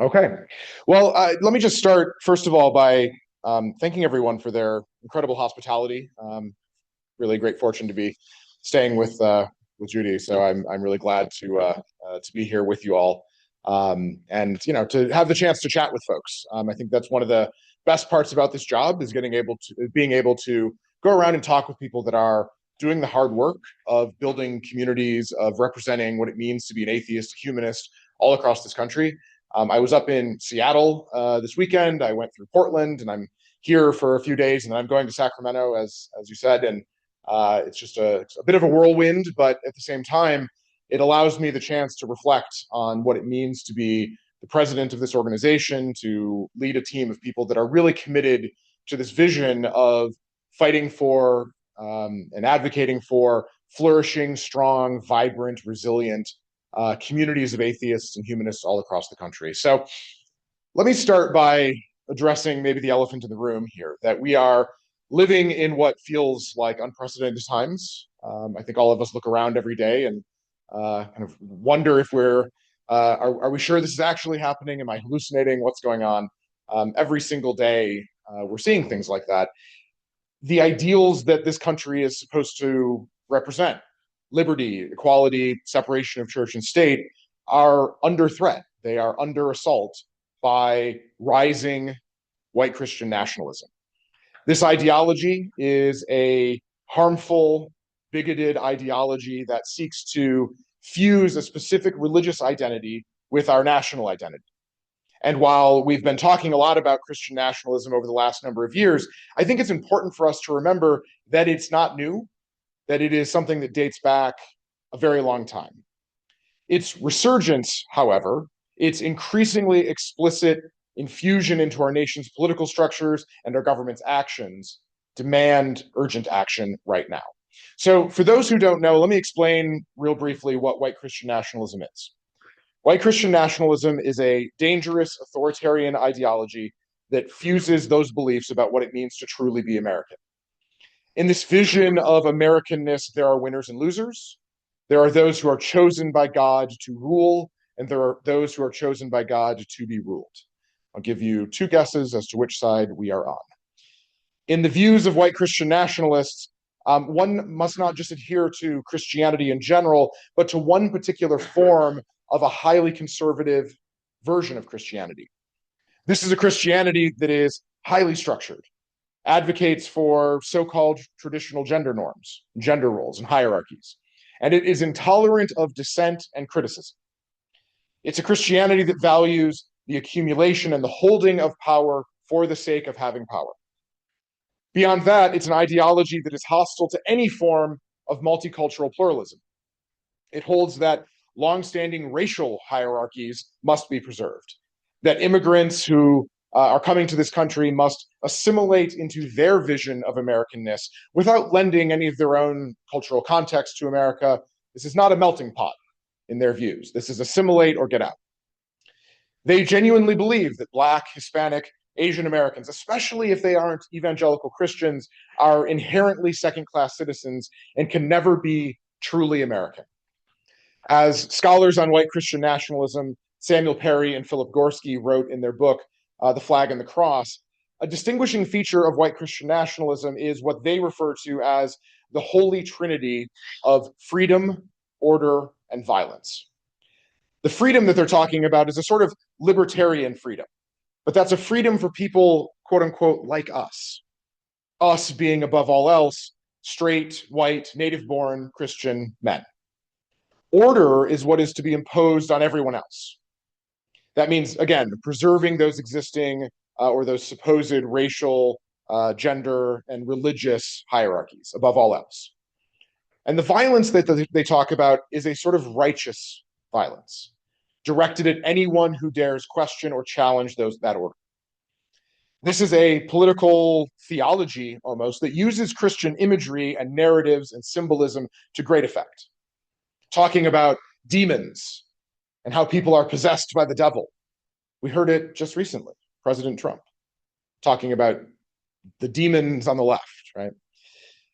Okay. Well, let me just start, first of all, by thanking everyone for their incredible hospitality. Really great fortune to be staying with Judy. So I'm really glad to be here with you all, and to have the chance to chat with folks. I think that's one of the best parts about this job is being able to go around and talk with people that are doing the hard work of building communities, of representing what it means to be an atheist, a humanist, all across this country. I was up in Seattle this weekend. I went through Portland, and I'm here for a few days, and then I'm going to Sacramento, as you said, and it's just a bit of a whirlwind, but at the same time, it allows me the chance to reflect on what it means to be the president of this organization, to lead a team of people that are really committed to this vision of fighting for and advocating for flourishing, strong, vibrant, resilient communities of atheists and humanists all across the country. So let me start by addressing maybe the elephant in the room here, that we are living in what feels like unprecedented times. I think all of us look around every day and kind of wonder if are we sure this is actually happening? Am I hallucinating? What's going on? Every single day, we're seeing things like that. The ideals that this country is supposed to represent, liberty, equality, separation of church and state, are under threat. They are under assault by rising white Christian nationalism. This ideology is a harmful, bigoted ideology that seeks to fuse a specific religious identity with our national identity. And while we've been talking a lot about Christian nationalism over the last number of years, I think it's important for us to remember that it's not new, that it is something that dates back a very long time. Its resurgence, however, its increasingly explicit infusion into our nation's political structures and our government's actions demand urgent action right now. So for those who don't know, let me explain real briefly what white Christian nationalism is. White Christian nationalism is a dangerous authoritarian ideology that fuses those beliefs about what it means to truly be American. In this vision of Americanness, there are winners and losers. There are those who are chosen by God to rule, and there are those who are chosen by God to be ruled. I'll give you two guesses as to which side we are on. In the views of white Christian nationalists, one must not just adhere to Christianity in general, but to one particular form of a highly conservative version of Christianity. This is a Christianity that is highly structured, advocates for so-called traditional gender norms, gender roles, and hierarchies, and it is intolerant of dissent and criticism. It's a Christianity that values the accumulation and the holding of power for the sake of having power. Beyond that, it's an ideology that is hostile to any form of multicultural pluralism. It holds that longstanding racial hierarchies must be preserved, that immigrants who are coming to this country must assimilate into their vision of Americanness without lending any of their own cultural context to America. This is not a melting pot in their views. This is assimilate or get out. They genuinely believe that Black, Hispanic, Asian Americans, especially if they aren't evangelical Christians, are inherently second-class citizens and can never be truly American. As scholars on white Christian nationalism, Samuel Perry and Philip Gorski wrote in their book, The Flag and the Cross, a distinguishing feature of white Christian nationalism is what they refer to as the holy trinity of freedom, order, and violence. The freedom that they're talking about is a sort of libertarian freedom, but that's a freedom for people, quote unquote, like us being above all else, straight, white, native-born Christian men. Order is what is to be imposed on everyone else. That means, again, preserving those existing or those supposed racial, gender, and religious hierarchies above all else. And the violence that they talk about is a sort of righteous violence, directed at anyone who dares question or challenge that order. This is a political theology, almost, that uses Christian imagery and narratives and symbolism to great effect, talking about demons and how people are possessed by the devil. We heard it just recently, President Trump, talking about the demons on the left, right?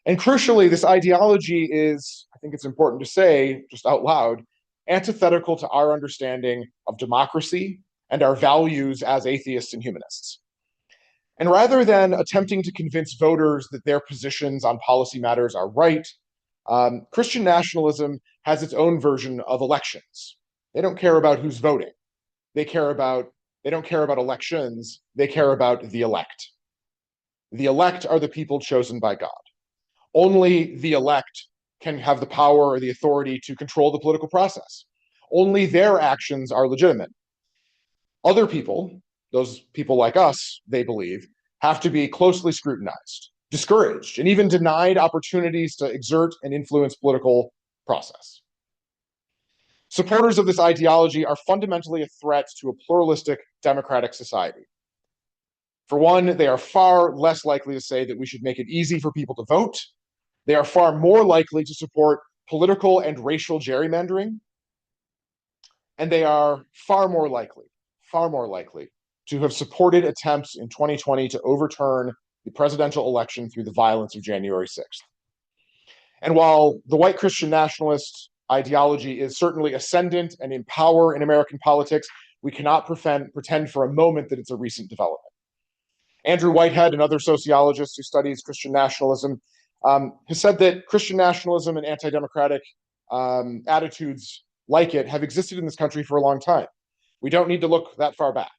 And crucially, this ideology is, I think it's important to say, just out loud, antithetical to our understanding of democracy and our values as atheists and humanists. And rather than attempting to convince voters that their positions on policy matters are right, Christian nationalism has its own version of elections. They don't care about who's voting. They don't care about elections. They care about the elect. The elect are the people chosen by God. Only the elect can have the power or the authority to control the political process. Only their actions are legitimate. Other people, those people like us, they believe, have to be closely scrutinized, discouraged, and even denied opportunities to exert and influence political process. Supporters of this ideology are fundamentally a threat to a pluralistic democratic society. For one, they are far less likely to say that we should make it easy for people to vote. They are far more likely to support political and racial gerrymandering. And they are far more likely to have supported attempts in 2020 to overturn the presidential election through the violence of January 6th. And while the white Christian nationalist ideology is certainly ascendant and in power in American politics, we cannot pretend for a moment that it's a recent development. Andrew Whitehead, another sociologist who studies Christian nationalism, has said that Christian nationalism and anti-democratic attitudes like it have existed in this country for a long time. We don't need to look that far back,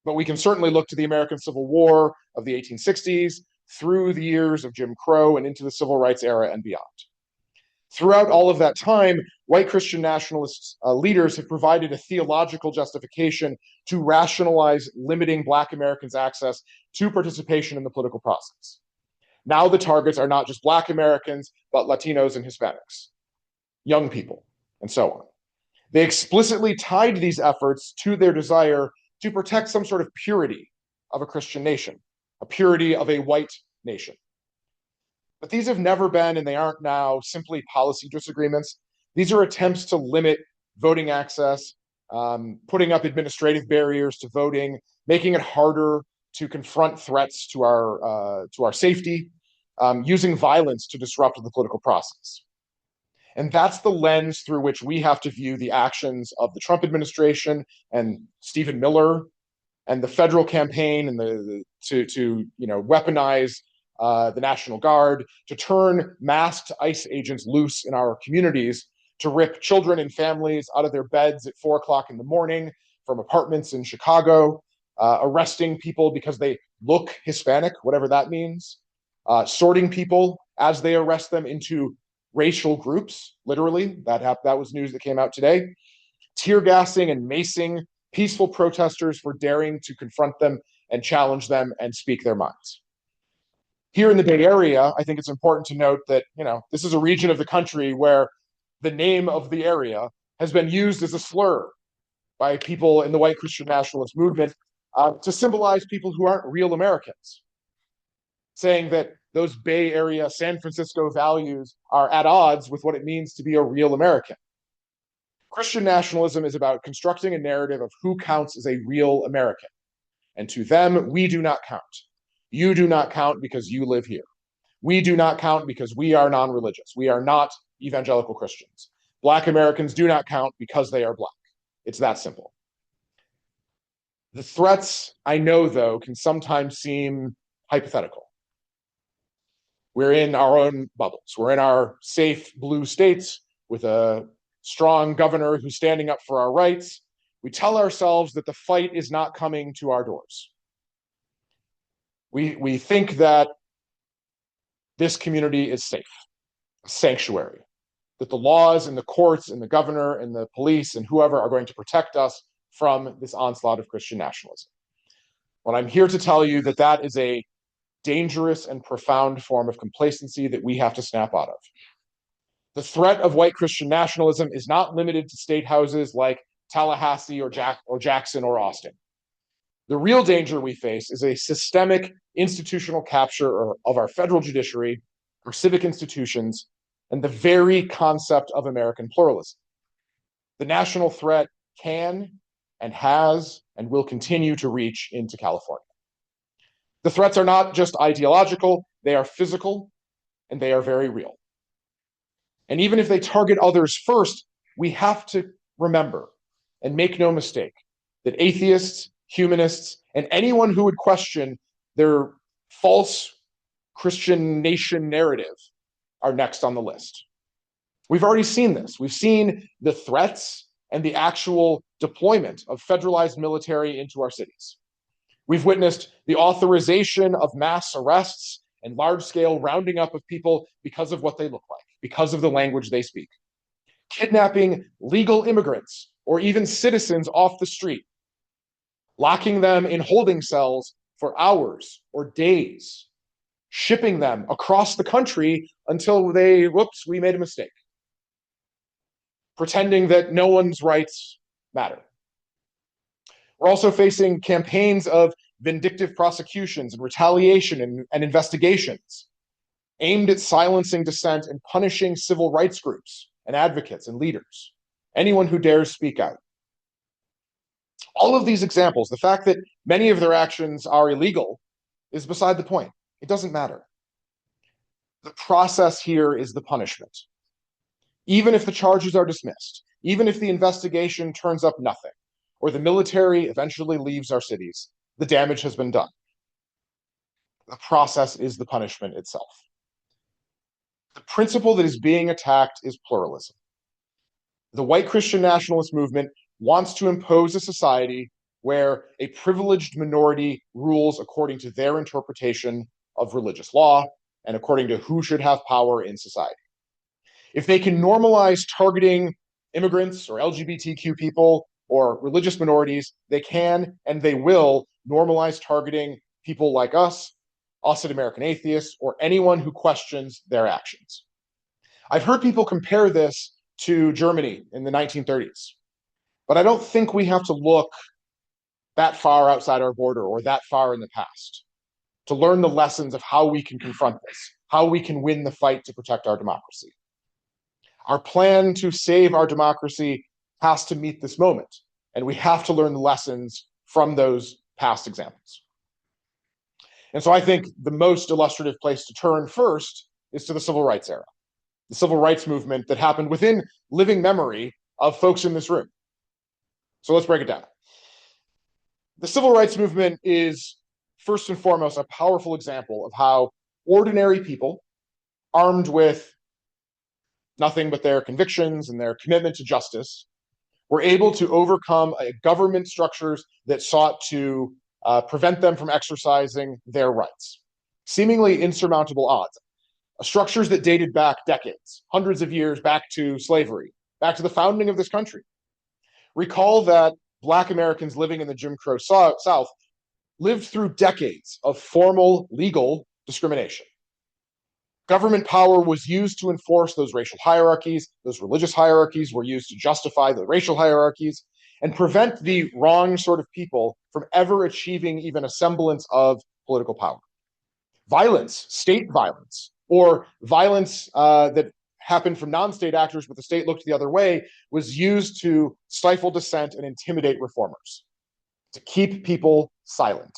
but we can certainly look to the American Civil War of the 1860s, through the years of Jim Crow and into the Civil Rights era and beyond. Throughout all of that time, white Christian nationalist leaders have provided a theological justification to rationalize limiting Black Americans' access to participation in the political process. Now the targets are not just Black Americans, but Latinos and Hispanics, young people, and so on. They explicitly tied these efforts to their desire to protect some sort of purity of a Christian nation, a purity of a white nation. But these have never been, and they aren't now, simply policy disagreements. These are attempts to limit voting access, putting up administrative barriers to voting, making it harder to confront threats to our safety, using violence to disrupt the political process. And that's the lens through which we have to view the actions of the Trump administration and Stephen Miller and the federal campaign and to weaponize the National Guard, to turn masked ICE agents loose in our communities, to rip children and families out of their beds at 4 o'clock in the morning from apartments in Chicago, arresting people because they look Hispanic, whatever that means, sorting people as they arrest them into racial groups, literally. That was news that came out today. Tear gassing and macing peaceful protesters for daring to confront them and challenge them and speak their minds. Here in the Bay Area, I think it's important to note that, this is a region of the country where the name of the area has been used as a slur by people in the white Christian nationalist movement to symbolize people who aren't real Americans, saying that those Bay Area, San Francisco values are at odds with what it means to be a real American. Christian nationalism is about constructing a narrative of who counts as a real American. And to them, we do not count. You do not count because you live here. We do not count because we are non-religious. We are not evangelical Christians. Black Americans do not count because they are Black. It's that simple. The threats, I know, though, can sometimes seem hypothetical. We're in our own bubbles. We're in our safe blue states with a strong governor who's standing up for our rights. We tell ourselves that the fight is not coming to our doors. We think that this community is safe, a sanctuary, that the laws and the courts and the governor and the police and whoever are going to protect us from this onslaught of Christian nationalism. Well, I'm here to tell you that that is a dangerous and profound form of complacency that we have to snap out of. The threat of white Christian nationalism is not limited to state houses like Tallahassee or Jackson or Austin. The real danger we face is a systemic institutional capture of our federal judiciary, our civic institutions, and the very concept of American pluralism. The national threat can and has and will continue to reach into California. The threats are not just ideological, they are physical, and they are very real. And even if they target others first, we have to remember and make no mistake that atheists, humanists, and anyone who would question their false Christian nation narrative are next on the list. We've already seen this. We've seen the threats and the actual deployment of federalized military into our cities. We've witnessed the authorization of mass arrests and large-scale rounding up of people because of what they look like, because of the language they speak. Kidnapping legal immigrants or even citizens off the street, locking them in holding cells for hours or days, shipping them across the country until they, whoops, we made a mistake, pretending that no one's rights matter. We're also facing campaigns of vindictive prosecutions and retaliation and investigations aimed at silencing dissent and punishing civil rights groups and advocates and leaders, anyone who dares speak out. All of these examples, the fact that many of their actions are illegal is beside the point. It doesn't matter. The process here is the punishment. Even if the charges are dismissed, even if the investigation turns up nothing, or the military eventually leaves our cities, the damage has been done. The process is the punishment itself. The principle that is being attacked is pluralism. The white Christian nationalist movement wants to impose a society where a privileged minority rules according to their interpretation of religious law and according to who should have power in society. If they can normalize targeting immigrants or LGBTQ people or religious minorities, they can and they will normalize targeting people like us at American Atheists, or anyone who questions their actions. I've heard people compare this to Germany in the 1930s, but I don't think we have to look that far outside our border or that far in the past to learn the lessons of how we can confront this, how we can win the fight to protect our democracy. Our plan to save our democracy has to meet this moment, and we have to learn the lessons from those past examples. And so I think the most illustrative place to turn first is to the civil rights era, the civil rights movement that happened within living memory of folks in this room. So let's break it down. The civil rights movement is first and foremost a powerful example of how ordinary people, armed with nothing but their convictions and their commitment to justice, were able to overcome government structures that sought to prevent them from exercising their rights. Seemingly insurmountable odds. Structures that dated back decades, hundreds of years back to slavery, back to the founding of this country. Recall that Black Americans living in the Jim Crow South lived through decades of formal legal discrimination. Government power was used to enforce those racial hierarchies. Those religious hierarchies were used to justify the racial hierarchies and prevent the wrong sort of people from ever achieving even a semblance of political power. Violence, state violence, or violence that happened from non-state actors, but the state looked the other way, was used to stifle dissent and intimidate reformers, to keep people silent.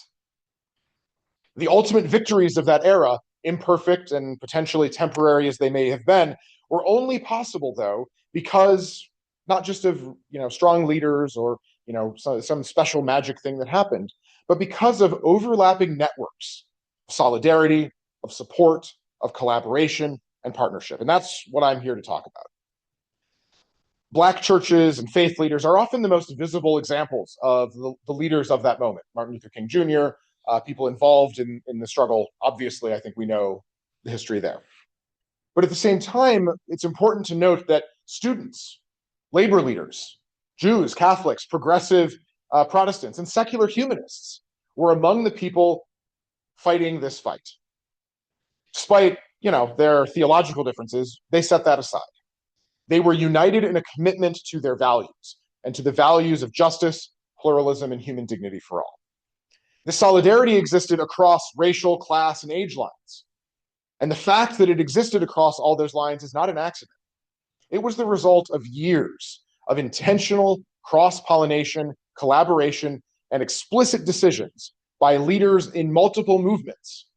The ultimate victories of that era, imperfect and potentially temporary as they may have been, were only possible, though, because not just of strong leaders or some special magic thing that happened, but because of overlapping networks of solidarity, of support, of collaboration and partnership. And that's what I'm here to talk about. Black churches and faith leaders are often the most visible examples of the leaders of that moment. Martin Luther King Jr., people involved in the struggle. Obviously, I think we know the history there. But at the same time, it's important to note that students, labor leaders, Jews, Catholics, progressive Protestants, and secular humanists were among the people fighting this fight. Despite their theological differences, they set that aside. They were united in a commitment to their values and to the values of justice, pluralism, and human dignity for all. This solidarity existed across racial, class, and age lines. And the fact that it existed across all those lines is not an accident. It was the result of years of intentional cross-pollination, collaboration, and explicit decisions by leaders in multiple movements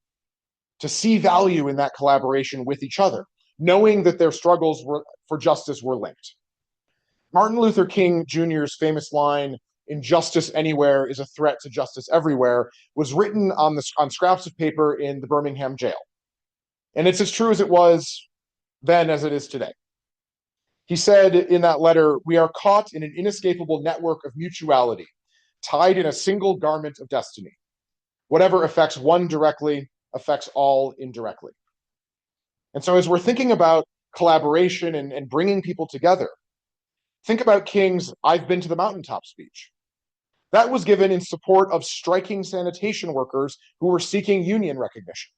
to see value in that collaboration with each other, knowing that their struggles for justice were linked. Martin Luther King Jr.'s famous line, injustice anywhere is a threat to justice everywhere, was written on scraps of paper in the Birmingham jail. And it's as true as it was then as it is today. He said in that letter, "We are caught in an inescapable network of mutuality, tied in a single garment of destiny. Whatever affects one directly affects all indirectly." And so as we're thinking about collaboration and bringing people together, think about King's "I've been to the mountaintop" speech. That was given in support of striking sanitation workers who were seeking union recognition.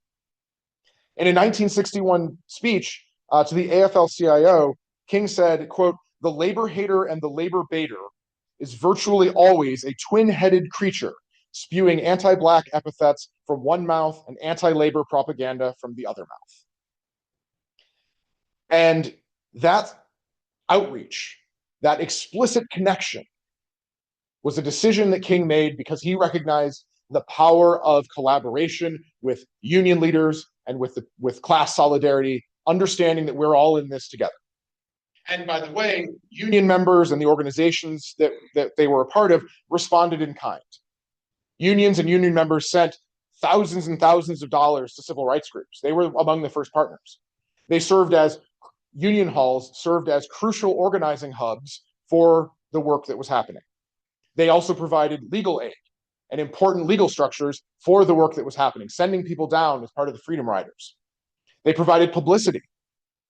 In a 1961 speech to the AFL-CIO, King said, quote, "The labor hater and the labor baiter is virtually always a twin-headed creature, spewing anti-black epithets from one mouth and anti-labor propaganda from the other mouth." And that outreach, that explicit connection, was a decision that King made because he recognized the power of collaboration with union leaders and with class solidarity, understanding that we're all in this together. And by the way, union members and the organizations that they were a part of responded in kind. Unions and union members sent thousands and thousands of dollars to civil rights groups. They were among the first partners. They served as union halls, served as crucial organizing hubs for the work that was happening. They also provided legal aid and important legal structures for the work that was happening, sending people down as part of the Freedom Riders. They provided publicity,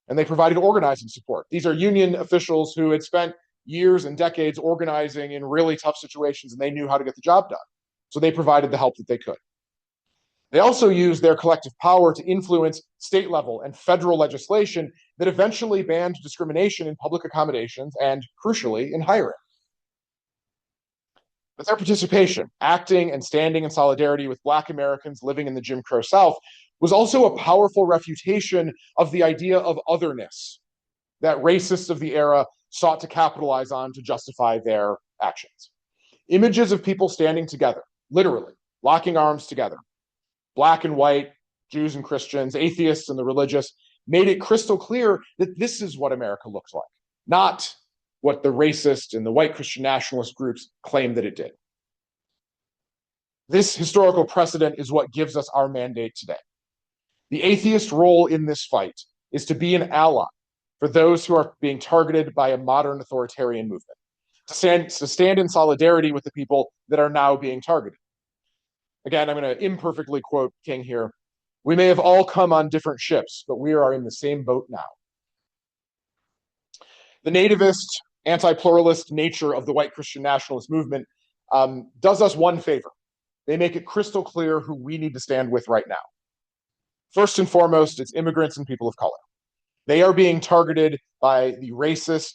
and they provided organizing support. These are union officials who had spent years and decades organizing in really tough situations, and they knew how to get the job done. So they provided the help that they could. They also used their collective power to influence state level and federal legislation that eventually banned discrimination in public accommodations and, crucially, in hiring. But their participation, acting and standing in solidarity with Black Americans living in the Jim Crow South, was also a powerful refutation of the idea of otherness that racists of the era sought to capitalize on to justify their actions. Images of people standing together, literally, locking arms together, Black and white, Jews and Christians, atheists and the religious, made it crystal clear that this is what America looks like, not what the racist and the white Christian nationalist groups claim that it did. This historical precedent is what gives us our mandate today. The atheist role in this fight is to be an ally for those who are being targeted by a modern authoritarian movement, to stand in solidarity with the people that are now being targeted. Again, I'm going to imperfectly quote King here. "We may have all come on different ships, but we are in the same boat now." The nativist, anti-pluralist nature of the white Christian nationalist movement does us one favor. They make it crystal clear who we need to stand with right now. First and foremost, it's immigrants and people of color. They are being targeted by the racist,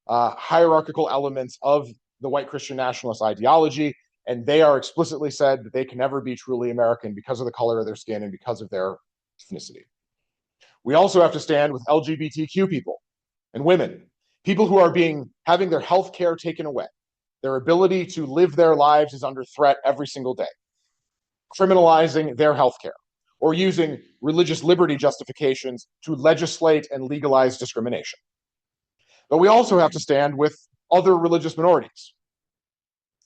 hierarchical elements of the white Christian nationalist ideology, and they are explicitly said that they can never be truly American because of the color of their skin and because of their ethnicity. We also have to stand with LGBTQ people and women, people who are having their health care taken away. Their ability to live their lives is under threat every single day. Criminalizing their health care or using religious liberty justifications to legislate and legalize discrimination. But we also have to stand with other religious minorities,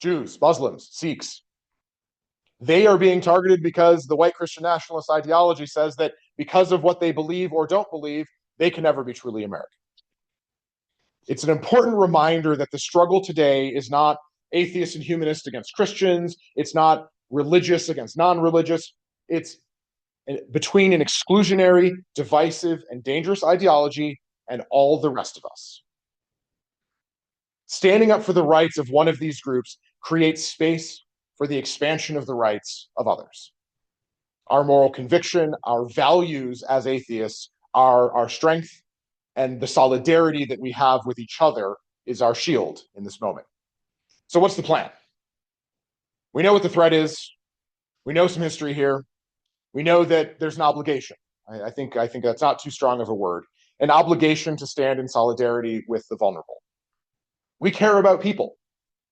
Jews, Muslims, Sikhs. They are being targeted because the white Christian nationalist ideology says that because of what they believe or don't believe, they can never be truly American. It's an important reminder that the struggle today is not atheists and humanists against Christians. It's not religious against non-religious. It's between an exclusionary, divisive, and dangerous ideology and all the rest of us. Standing up for the rights of one of these groups creates space for the expansion of the rights of others. Our moral conviction, our values as atheists, our strength, and the solidarity that we have with each other is our shield in this moment. So what's the plan? We know what the threat is. We know some history here. We know that there's an obligation. I think that's not too strong of a word. An obligation to stand in solidarity with the vulnerable. We care about people.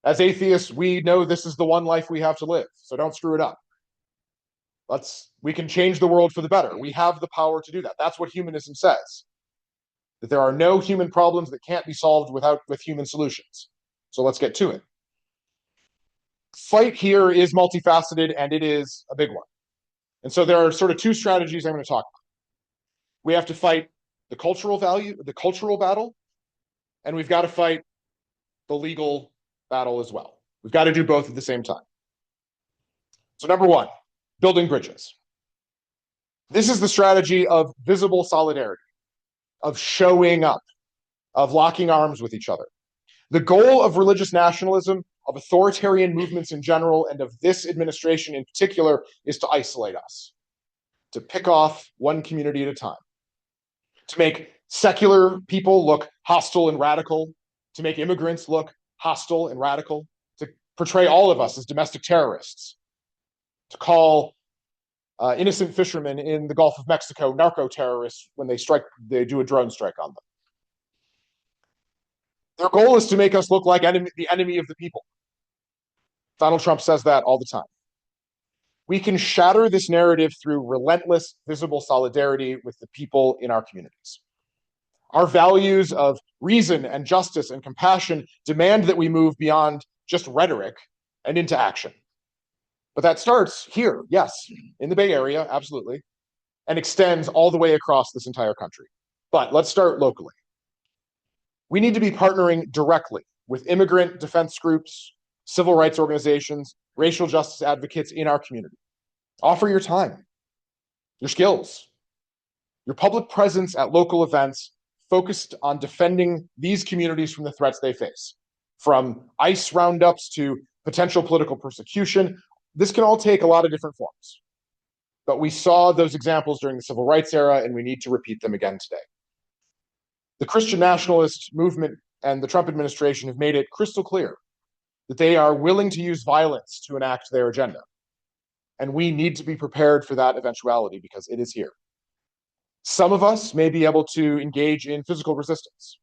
As atheists, we know this is the one life we have to live, so don't screw it up. We can change the world for the better. We have the power to do that. That's what humanism says. That there are no human problems that can't be solved with human solutions. So let's get to it. fight here is multifaceted, and it is a big one. And so there are sort of two strategies I'm going to talk about. We have to fight the cultural battle, and we've got to fight the legal battle as well. We've got to do both at the same time. So number one, building bridges. This is the strategy of visible solidarity, of showing up, of locking arms with each other. The goal of religious nationalism, of authoritarian movements in general, and of this administration in particular, is to isolate us, to pick off one community at a time, to make secular people look hostile and radical, to make immigrants look hostile and radical, to portray all of us as domestic terrorists, to call innocent fishermen in the Gulf of Mexico narco-terrorists when they do a drone strike on them. Their goal is to make us look like the enemy of the people. Donald Trump says that all the time. We can shatter this narrative through relentless, visible solidarity with the people in our communities. Our values of reason and justice and compassion demand that we move beyond just rhetoric and into action. But that starts here, yes, in the Bay Area, absolutely, and extends all the way across this entire country. But let's start locally. We need to be partnering directly with immigrant defense groups, civil rights organizations, racial justice advocates in our community. Offer your time, your skills, your public presence at local events focused on defending these communities from the threats they face, from ICE roundups to potential political persecution. This can all take a lot of different forms. But we saw those examples during the civil rights era, and we need to repeat them again today. The Christian nationalist movement and the Trump administration have made it crystal clear that they are willing to use violence to enact their agenda. And we need to be prepared for that eventuality because it is here. Some of us may be able to engage in physical resistance.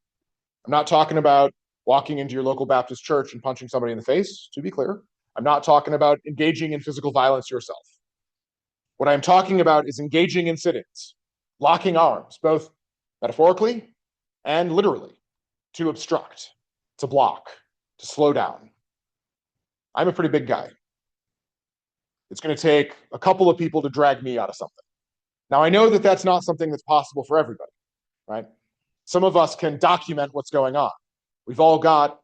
I'm not talking about walking into your local Baptist church and punching somebody in the face, to be clear. I'm not talking about engaging in physical violence yourself. What I'm talking about is engaging in sit-ins, locking arms, both metaphorically and literally, to obstruct, to block, to slow down. I'm a pretty big guy. It's going to take a couple of people to drag me out of something. Now, I know that that's not something that's possible for everybody, right? Some of us can document what's going on. We've all got,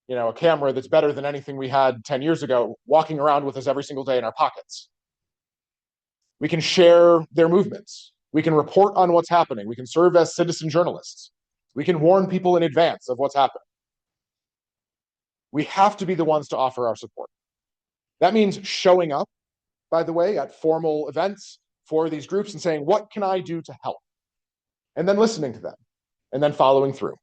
a camera that's better than anything we had 10 years ago, walking around with us every single day in our pockets. We can share their movements. We can report on what's happening. We can serve as citizen journalists. We can warn people in advance of what's happening. We have to be the ones to offer our support. That means showing up, by the way, at formal events for these groups and saying, what can I do to help? And then listening to them and then following through.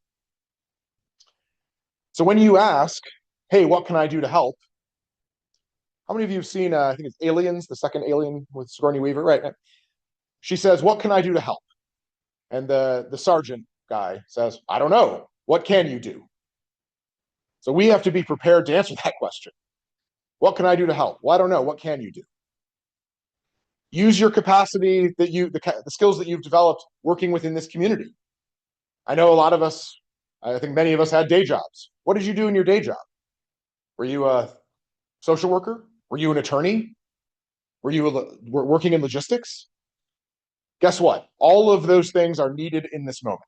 So when you ask, hey, what can I do to help? How many of you have seen, I think it's Aliens, the second Alien with Sigourney Weaver, right? She says, what can I do to help? And the sergeant guy says, I don't know. What can you do? So we have to be prepared to answer that question. What can I do to help? Well, I don't know. What can you do? Use your capacity, the skills that you've developed working within this community. I know a lot of us, I think many of us had day jobs. What did you do in your day job? Were you a social worker? Were you an attorney? Were you working in logistics? Guess what? All of those things are needed in this moment.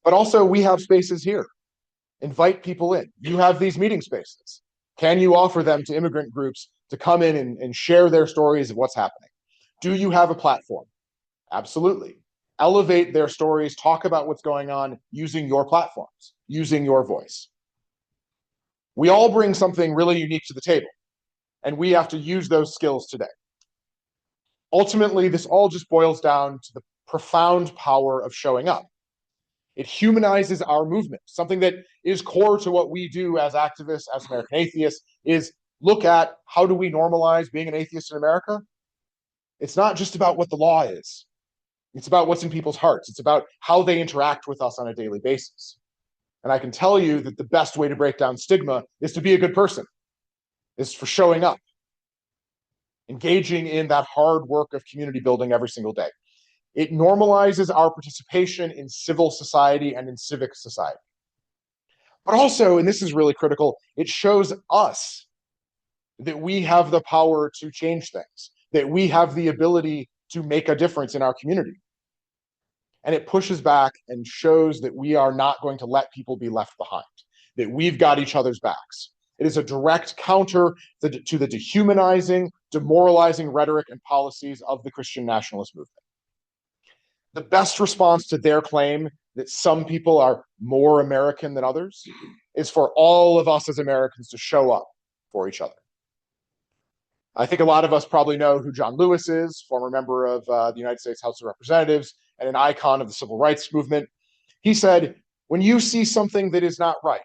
But also, we have spaces here. Invite people in. You have these meeting spaces. Can you offer them to immigrant groups to come in and share their stories of what's happening? Do you have a platform? Absolutely. Elevate their stories, talk about what's going on using your platforms, using your voice. We all bring something really unique to the table, and we have to use those skills today. Ultimately, this all just boils down to the profound power of showing up. It humanizes our movement. Something that is core to what we do as activists, as American atheists, is look at how do we normalize being an atheist in America? It's not just about what the law is. It's about what's in people's hearts. It's about how they interact with us on a daily basis. And I can tell you that the best way to break down stigma is to be a good person, is for showing up, engaging in that hard work of community building every single day. It normalizes our participation in civil society and in civic society. But also, and this is really critical, it shows us that we have the power to change things, that we have the ability to make a difference in our community. And it pushes back and shows that we are not going to let people be left behind, that we've got each other's backs. It is a direct counter to the dehumanizing, demoralizing rhetoric and policies of the Christian nationalist movement. The best response to their claim that some people are more American than others is for all of us as Americans to show up for each other. I think a lot of us probably know who John Lewis is, former member of the United States House of Representatives and an icon of the civil rights movement. He said, when you see something that is not right,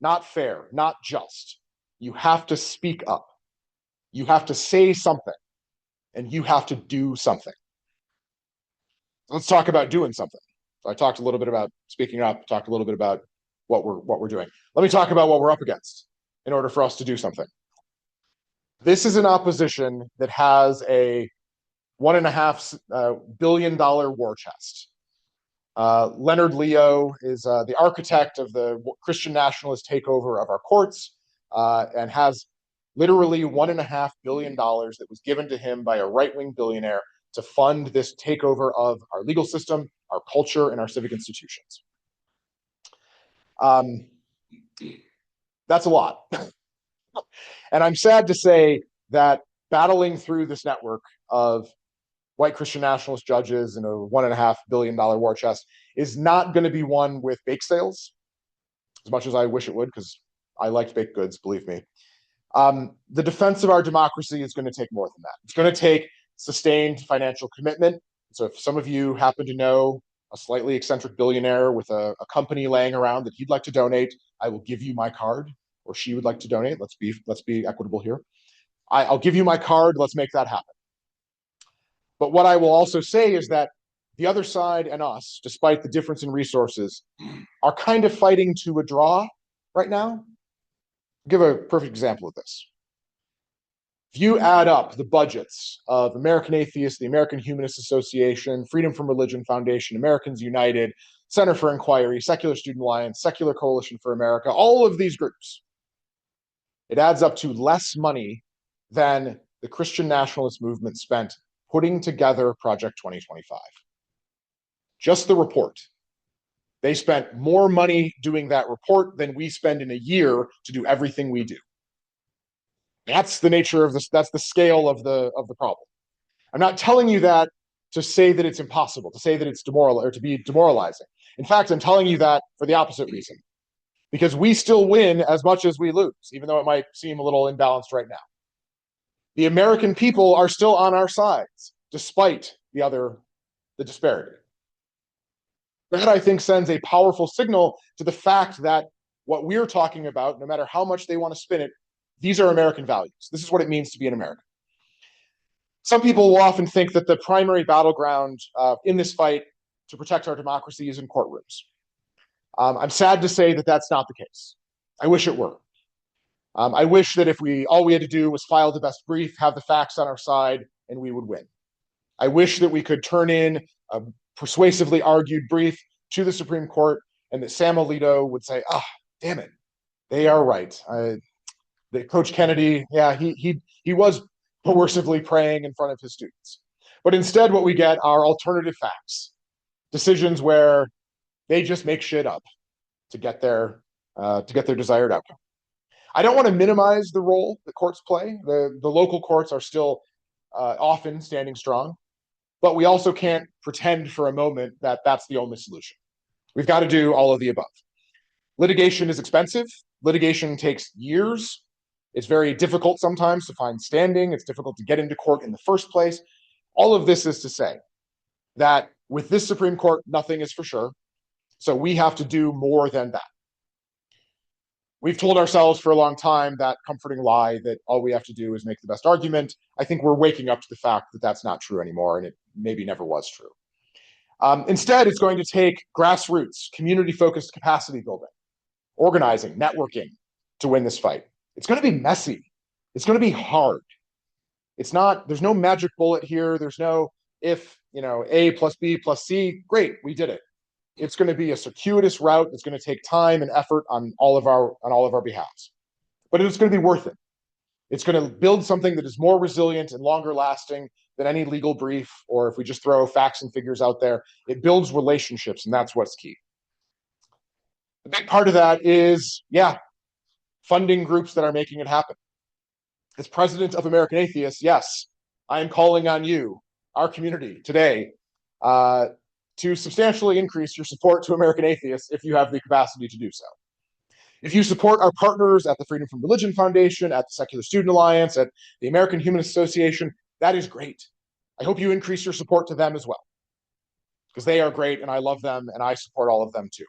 not fair, not just, you have to speak up. You have to say something, and you have to do something. Let's talk about doing something. So I talked a little bit about speaking up, talked a little bit about what we're doing. Let me talk about what we're up against in order for us to do something. This is an opposition that has a $1.5 billion war chest. Leonard Leo is the architect of the Christian nationalist takeover of our courts and has literally $1.5 billion that was given to him by a right-wing billionaire to fund this takeover of our legal system, our culture, and our civic institutions. That's a lot. And I'm sad to say that battling through this network of white Christian nationalist judges and a $1.5 billion war chest is not going to be one with bake sales, as much as I wish it would, because I liked baked goods, believe me. The defense of our democracy is going to take more than that. It's going to take sustained financial commitment. So if some of you happen to know a slightly eccentric billionaire with a company laying around that he'd like to donate, I will give you my card, or she would like to donate. Let's be equitable here. I'll give you my card. Let's make that happen. But what I will also say is that the other side and us, despite the difference in resources, are kind of fighting to a draw right now. I'll give a perfect example of this. If you add up the budgets of American Atheists, the American Humanist Association, Freedom from Religion Foundation, Americans United, Center for Inquiry, Secular Student Alliance, Secular Coalition for America, all of these groups, it adds up to less money than the Christian nationalist movement spent putting together Project 2025. Just the report. They spent more money doing that report than we spend in a year to do everything we do. That's the nature of this. That's the scale of the problem. I'm not telling you that to say that it's impossible, to say that it's to be demoralizing. In fact, I'm telling you that for the opposite reason, because we still win as much as we lose, even though it might seem a little imbalanced right now. The American people are still on our sides, despite the disparity. That, I think, sends a powerful signal to the fact that what we're talking about, no matter how much they want to spin it, these are American values. This is what it means to be an American. Some people will often think that the primary battleground in this fight to protect our democracy is in courtrooms. I'm sad to say that that's not the case. I wish it were. I wish that if all we had to do was file the best brief, have the facts on our side, and we would win. I wish that we could turn in a persuasively argued brief to the Supreme Court and that Sam Alito would say, damn it, they are right. Coach Kennedy, yeah, he was coercively praying in front of his students. But instead, what we get are alternative facts, decisions where they just make shit up to get their desired outcome. I don't want to minimize the role that courts play. The local courts are still often standing strong, but we also can't pretend for a moment that that's the only solution. We've got to do all of the above. Litigation is expensive. Litigation takes years. It's very difficult sometimes to find standing. It's difficult to get into court in the first place. All of this is to say that with this Supreme Court, nothing is for sure. So we have to do more than that. We've told ourselves for a long time that comforting lie that all we have to do is make the best argument. I think we're waking up to the fact that that's not true anymore, and it maybe never was true. Instead, it's going to take grassroots, community-focused capacity building, organizing, networking to win this fight. It's going to be messy. It's going to be hard. There's no magic bullet here. There's no if, A plus B plus C, great, we did it. it's going to be a circuitous route that's going to take time and effort on all of our behalves. But it's going to be worth it. It's going to build something that is more resilient and longer lasting than any legal brief, or if we just throw facts and figures out there. It builds relationships, and that's what's key. A big part of that is, funding groups that are making it happen. As president of American Atheists, yes, I am calling on you, our community, today, to substantially increase your support to American Atheists if you have the capacity to do so. If you support our partners at the Freedom from Religion Foundation, at the Secular Student Alliance, at the American Humanist Association, that is great. I hope you increase your support to them as well, because they are great and I love them and I support all of them too.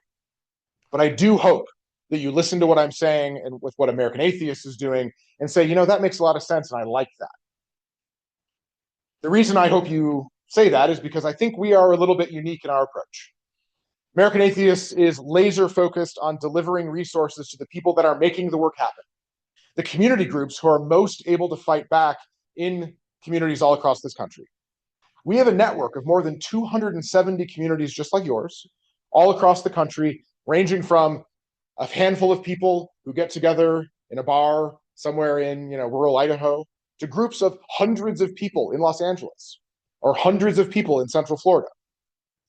But I do hope that you listen to what I'm saying and with what American Atheists is doing and say, that makes a lot of sense and I like that. The reason I hope you say that is because I think we are a little bit unique in our approach. American Atheists is laser focused on delivering resources to the people that are making the work happen. The community groups who are most able to fight back in communities all across this country. We have a network of more than 270 communities just like yours, all across the country, ranging from a handful of people who get together in a bar somewhere in rural Idaho, to groups of hundreds of people in Los Angeles, or hundreds of people in Central Florida.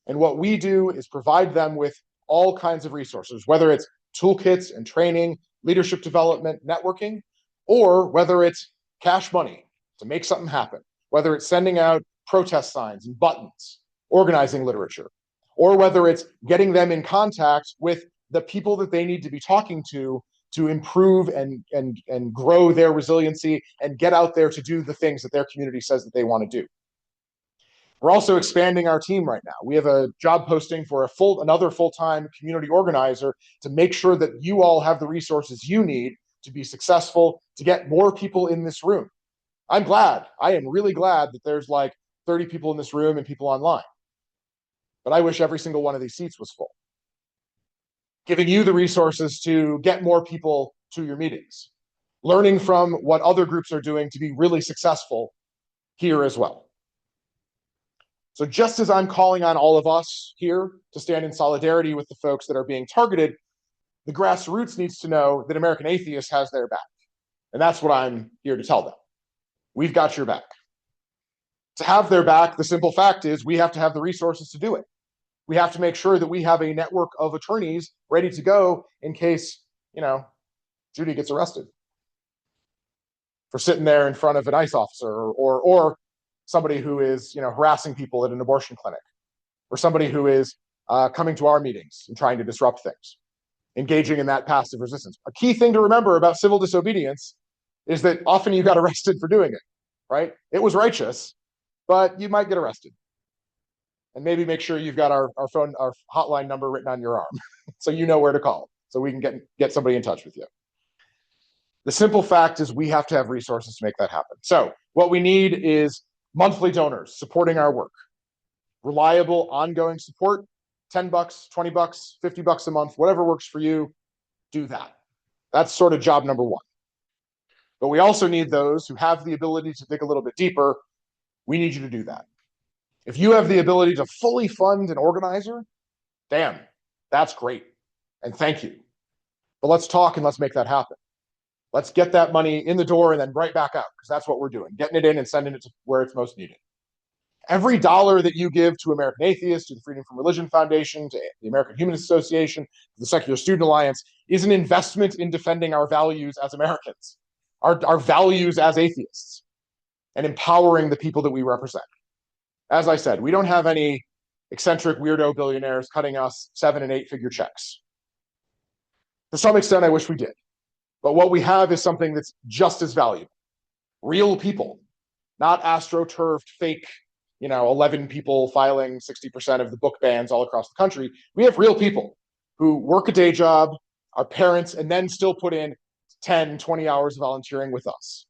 And what we do is provide them with all kinds of resources, whether it's toolkits and training, leadership development, networking, or whether it's cash money to make something happen, whether it's sending out protest signs and buttons, organizing literature, or whether it's getting them in contact with the people that they need to be talking to improve and grow their resiliency and get out there to do the things that their community says that they want to do. We're also expanding our team right now. We have a job posting for another full-time community organizer to make sure that you all have the resources you need to be successful, to get more people in this room. I am really glad that there's like 30 people in this room and people online. But I wish every single one of these seats was full. Giving you the resources to get more people to your meetings. Learning from what other groups are doing to be really successful here as well. So just as I'm calling on all of us here to stand in solidarity with the folks that are being targeted, the grassroots needs to know that American Atheists has their back. And that's what I'm here to tell them. We've got your back. To have their back, the simple fact is we have to have the resources to do it. We have to make sure that we have a network of attorneys ready to go in case, Judy gets arrested for sitting there in front of an ICE officer or somebody who is, harassing people at an abortion clinic, or somebody who is coming to our meetings and trying to disrupt things, engaging in that passive resistance. A key thing to remember about civil disobedience is that often you got arrested for doing it, right? It was righteous, but you might get arrested. And maybe make sure you've got our hotline number written on your arm so you know where to call, so we can get somebody in touch with you. The simple fact is we have to have resources to make that happen. So what we need is monthly donors supporting our work, reliable, ongoing support, $10, $20, $50 a month, whatever works for you, do that. That's sort of job number one. But we also need those who have the ability to dig a little bit deeper. We need you to do that. If you have the ability to fully fund an organizer, damn, that's great. And thank you. But let's talk and let's make that happen. Let's get that money in the door and then right back out, because that's what we're doing, getting it in and sending it to where it's most needed. Every dollar that you give to American Atheists, to the Freedom from Religion Foundation, to the American Humanist Association, to the Secular Student Alliance, is an investment in defending our values as Americans, our values as atheists, and empowering the people that we represent. As I said, we don't have any eccentric weirdo billionaires cutting us 7- and 8-figure checks. To some extent, I wish we did. But what we have is something that's just as valuable. Real people, not astroturfed, fake, 11 people filing 60% of the book bans all across the country. We have real people who work a day job, are parents, and then still put in 10, 20 hours of volunteering with us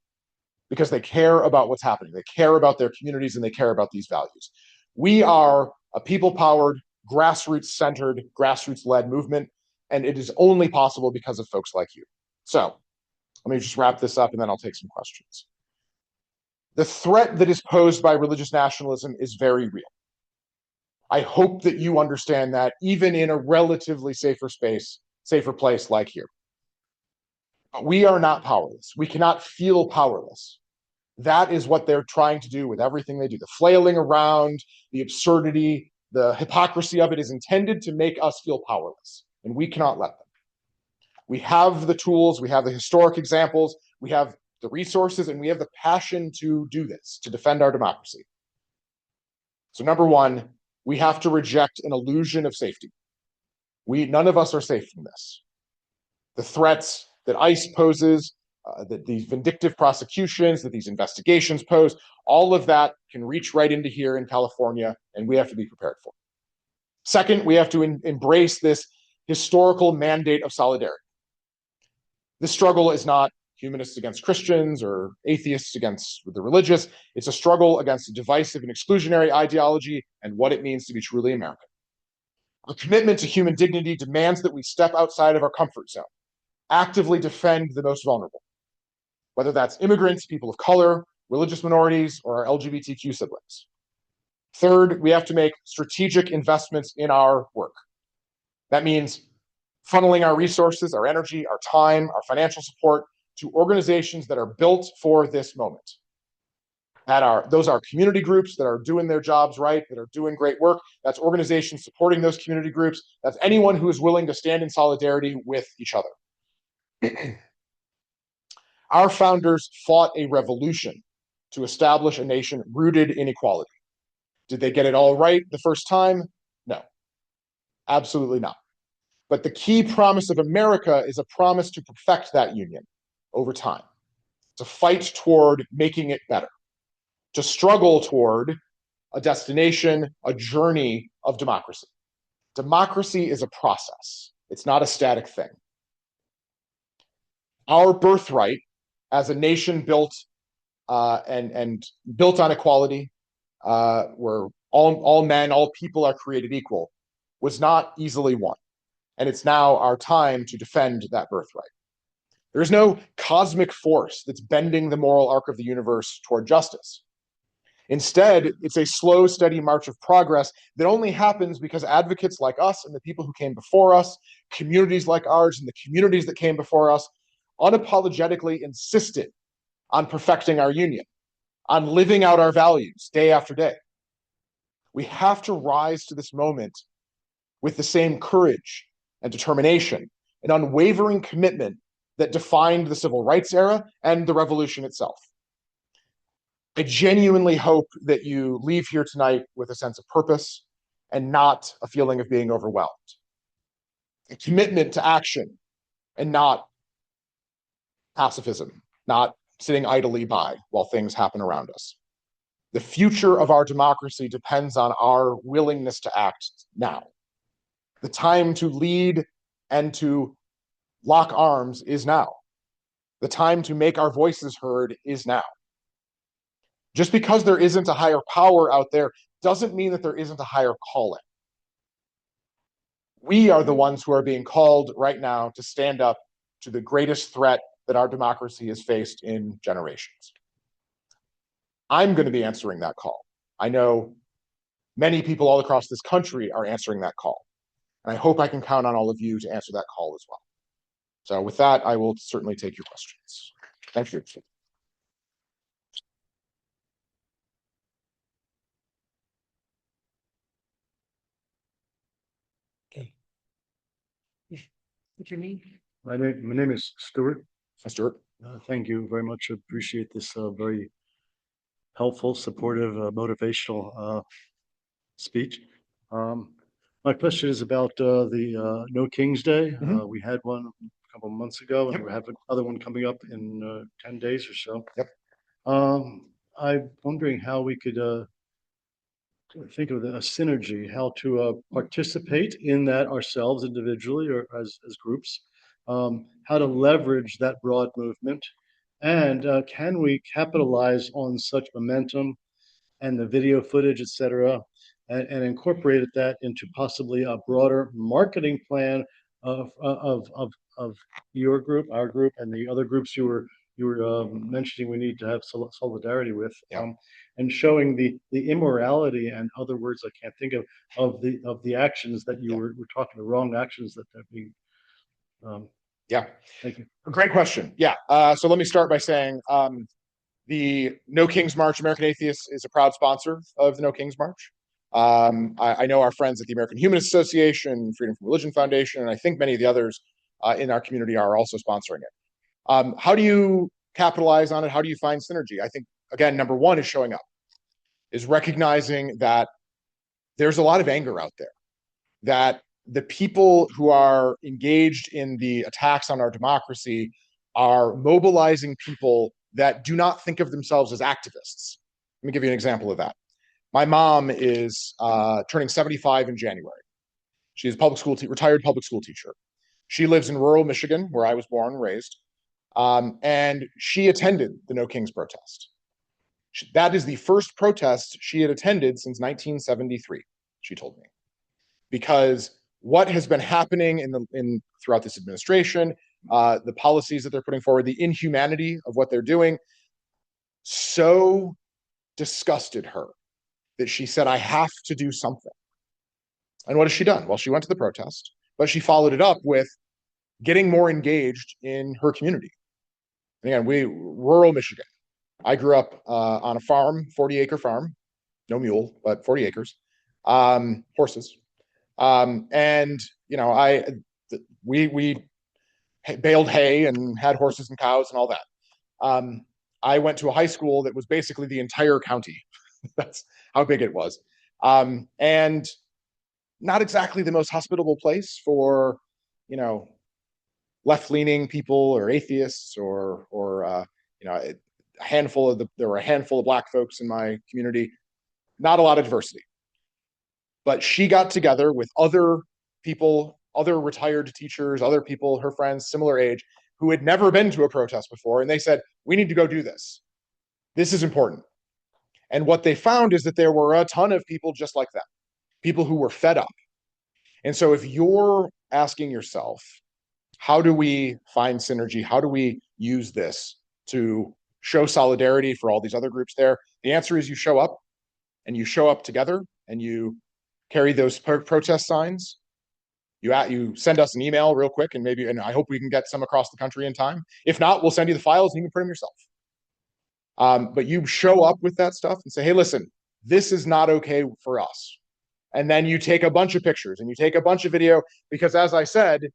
because they care about what's happening. They care about their communities and they care about these values. We are a people-powered, grassroots-centered, grassroots-led movement, and it is only possible because of folks like you. So let me just wrap this up and then I'll take some questions. The threat that is posed by religious nationalism is very real. I hope that you understand that even in a relatively safer place like here. But we are not powerless. We cannot feel powerless. That is what they're trying to do with everything they do. The flailing around, the absurdity, the hypocrisy of it is intended to make us feel powerless, and we cannot let them. We have the tools, we have the historic examples, we have the resources, and we have the passion to do this, to defend our democracy. So number one, we have to reject an illusion of safety. None of us are safe from this. The threats that ICE poses, that these vindictive prosecutions, that these investigations pose, all of that can reach right into here in California, and we have to be prepared for it. Second, we have to embrace this historical mandate of solidarity. This struggle is not humanists against Christians or atheists against the religious. It's a struggle against a divisive and exclusionary ideology and what it means to be truly American. Our commitment to human dignity demands that we step outside of our comfort zone, actively defend the most vulnerable, whether that's immigrants, people of color, religious minorities, or our LGBTQ siblings. Third, we have to make strategic investments in our work. That means funneling our resources, our energy, our time, our financial support to organizations that are built for this moment. Those are community groups that are doing their jobs right, that are doing great work. That's organizations supporting those community groups. That's anyone who is willing to stand in solidarity with each other. Our founders fought a revolution to establish a nation rooted in equality. Did they get it all right the first time? No, absolutely not. But the key promise of America is a promise to perfect that union over time, to fight toward making it better, to struggle toward a destination, a journey of democracy. Democracy is a process. It's not a static thing. Our birthright as a nation built and built on equality, where all men, all people are created equal, was not easily won. And it's now our time to defend that birthright. There's no cosmic force that's bending the moral arc of the universe toward justice. Instead, it's a slow, steady march of progress that only happens because advocates like us and the people who came before us, communities like ours and the communities that came before us, unapologetically insisted on perfecting our union, on living out our values day after day. We have to rise to this moment with the same courage and determination and unwavering commitment that defined the civil rights era and the revolution itself. I genuinely hope that you leave here tonight with a sense of purpose and not a feeling of being overwhelmed. A commitment to action and not pacifism, not sitting idly by while things happen around us. The future of our democracy depends on our willingness to act now. The time to lead and to lock arms is now. The time to make our voices heard is now. Just because there isn't a higher power out there doesn't mean that there isn't a higher calling. We are the ones who are being called right now to stand up to the greatest threat that our democracy has faced in generations. I'm going to be answering that call. I know many people all across this country are answering that call. And I hope I can count on all of you to answer that call as well. So with that, I will certainly take your questions. Thank you. Okay. What's your name? My name is Stuart. Hi, Stuart. Thank you very much. Appreciate this very helpful, supportive, motivational speech. My question is about the No King's Day. We had one a couple of months ago, and we have another one coming up in 10 days or so. Yep. I'm wondering how we could think of a synergy, how to participate in that ourselves individually or as groups, how to leverage that broad movement, and can we capitalize on such momentum and the video footage, et cetera, and incorporate that into possibly a broader marketing plan of your group, our group, and the other groups you were mentioning we need to have solidarity with. Yeah. and showing the immorality and other words I can't think of the actions that you were talking, the wrong actions that they're being. Yeah. Thank you. Great question. Yeah. So let me start by saying the No King's March, American Atheists, is a proud sponsor of the No King's March. I know our friends at the American Humanist Association, Freedom from Religion Foundation, and I think many of the others in our community are also sponsoring it. How do you capitalize on it? How do you find synergy? I think, again, number one is showing up, is recognizing that there's a lot of anger out there, that the people who are engaged in the attacks on our democracy are mobilizing people that do not think of themselves as activists. Let me give you an example of that. My mom is turning 75 in January. She's a retired public school teacher. She lives in rural Michigan, where I was born and raised, and she attended the No Kings protest. That is the first protest she had attended since 1973, she told me. Because what has been happening throughout this administration, the policies that they're putting forward, the inhumanity of what they're doing, so disgusted her that she said, I have to do something. And what has she done? Well, she went to the protest, but she followed it up with getting more engaged in her community. And again, rural Michigan. I grew up on a farm, 40-acre farm, no mule, but 40 acres, horses. And we baled hay and had horses and cows and all that. I went to a high school that was basically the entire county. That's how big it was. And not exactly the most hospitable place for, left-leaning people or atheists or there were a handful of Black folks in my community, not a lot of diversity. But she got together with other people, other retired teachers, other people, her friends, similar age, who had never been to a protest before. And they said, we need to go do this. This is important. And what they found is that there were a ton of people just like them, people who were fed up. And so if you're asking yourself, how do we find synergy? How do we use this to show solidarity for all these other groups there? The answer is you show up, and you show up together, and you carry those protest signs. You send us an email real quick, and I hope we can get some across the country in time. If not, we'll send you the files and you can print them yourself. But you show up with that stuff and say, hey, listen, this is not okay for us. And then you take a bunch of pictures and you take a bunch of video, because as I said,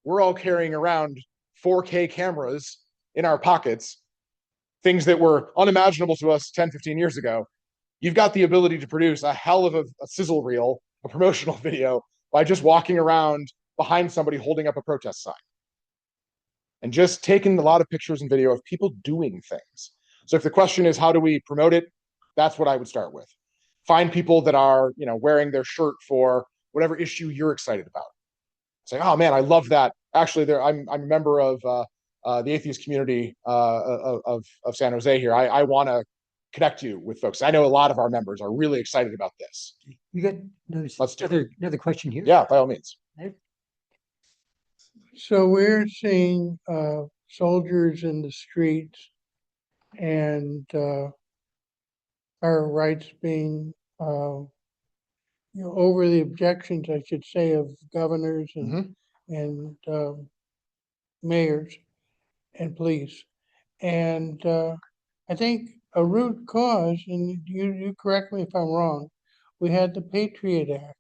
we're all carrying around 4K cameras in our pockets, things that were unimaginable to us 10, 15 years ago. You've got the ability to produce a hell of a sizzle reel, a promotional video, by just walking around behind somebody holding up a protest sign. And just taking a lot of pictures and video of people doing things. So if the question is, how do we promote it? That's what I would start with. Find people that are, wearing their shirt for whatever issue you're excited about. Say, oh man, I love that. Actually, I'm a member of the atheist community of San Jose here. I want to connect you with folks. I know a lot of our members are really excited about this. You got another question here? Yeah, by all means. So we're seeing soldiers in the streets and our rights being over the objections, I should say, of governors and mayors and police. And I think a root cause, and you correct me if I'm wrong, we had the Patriot Act,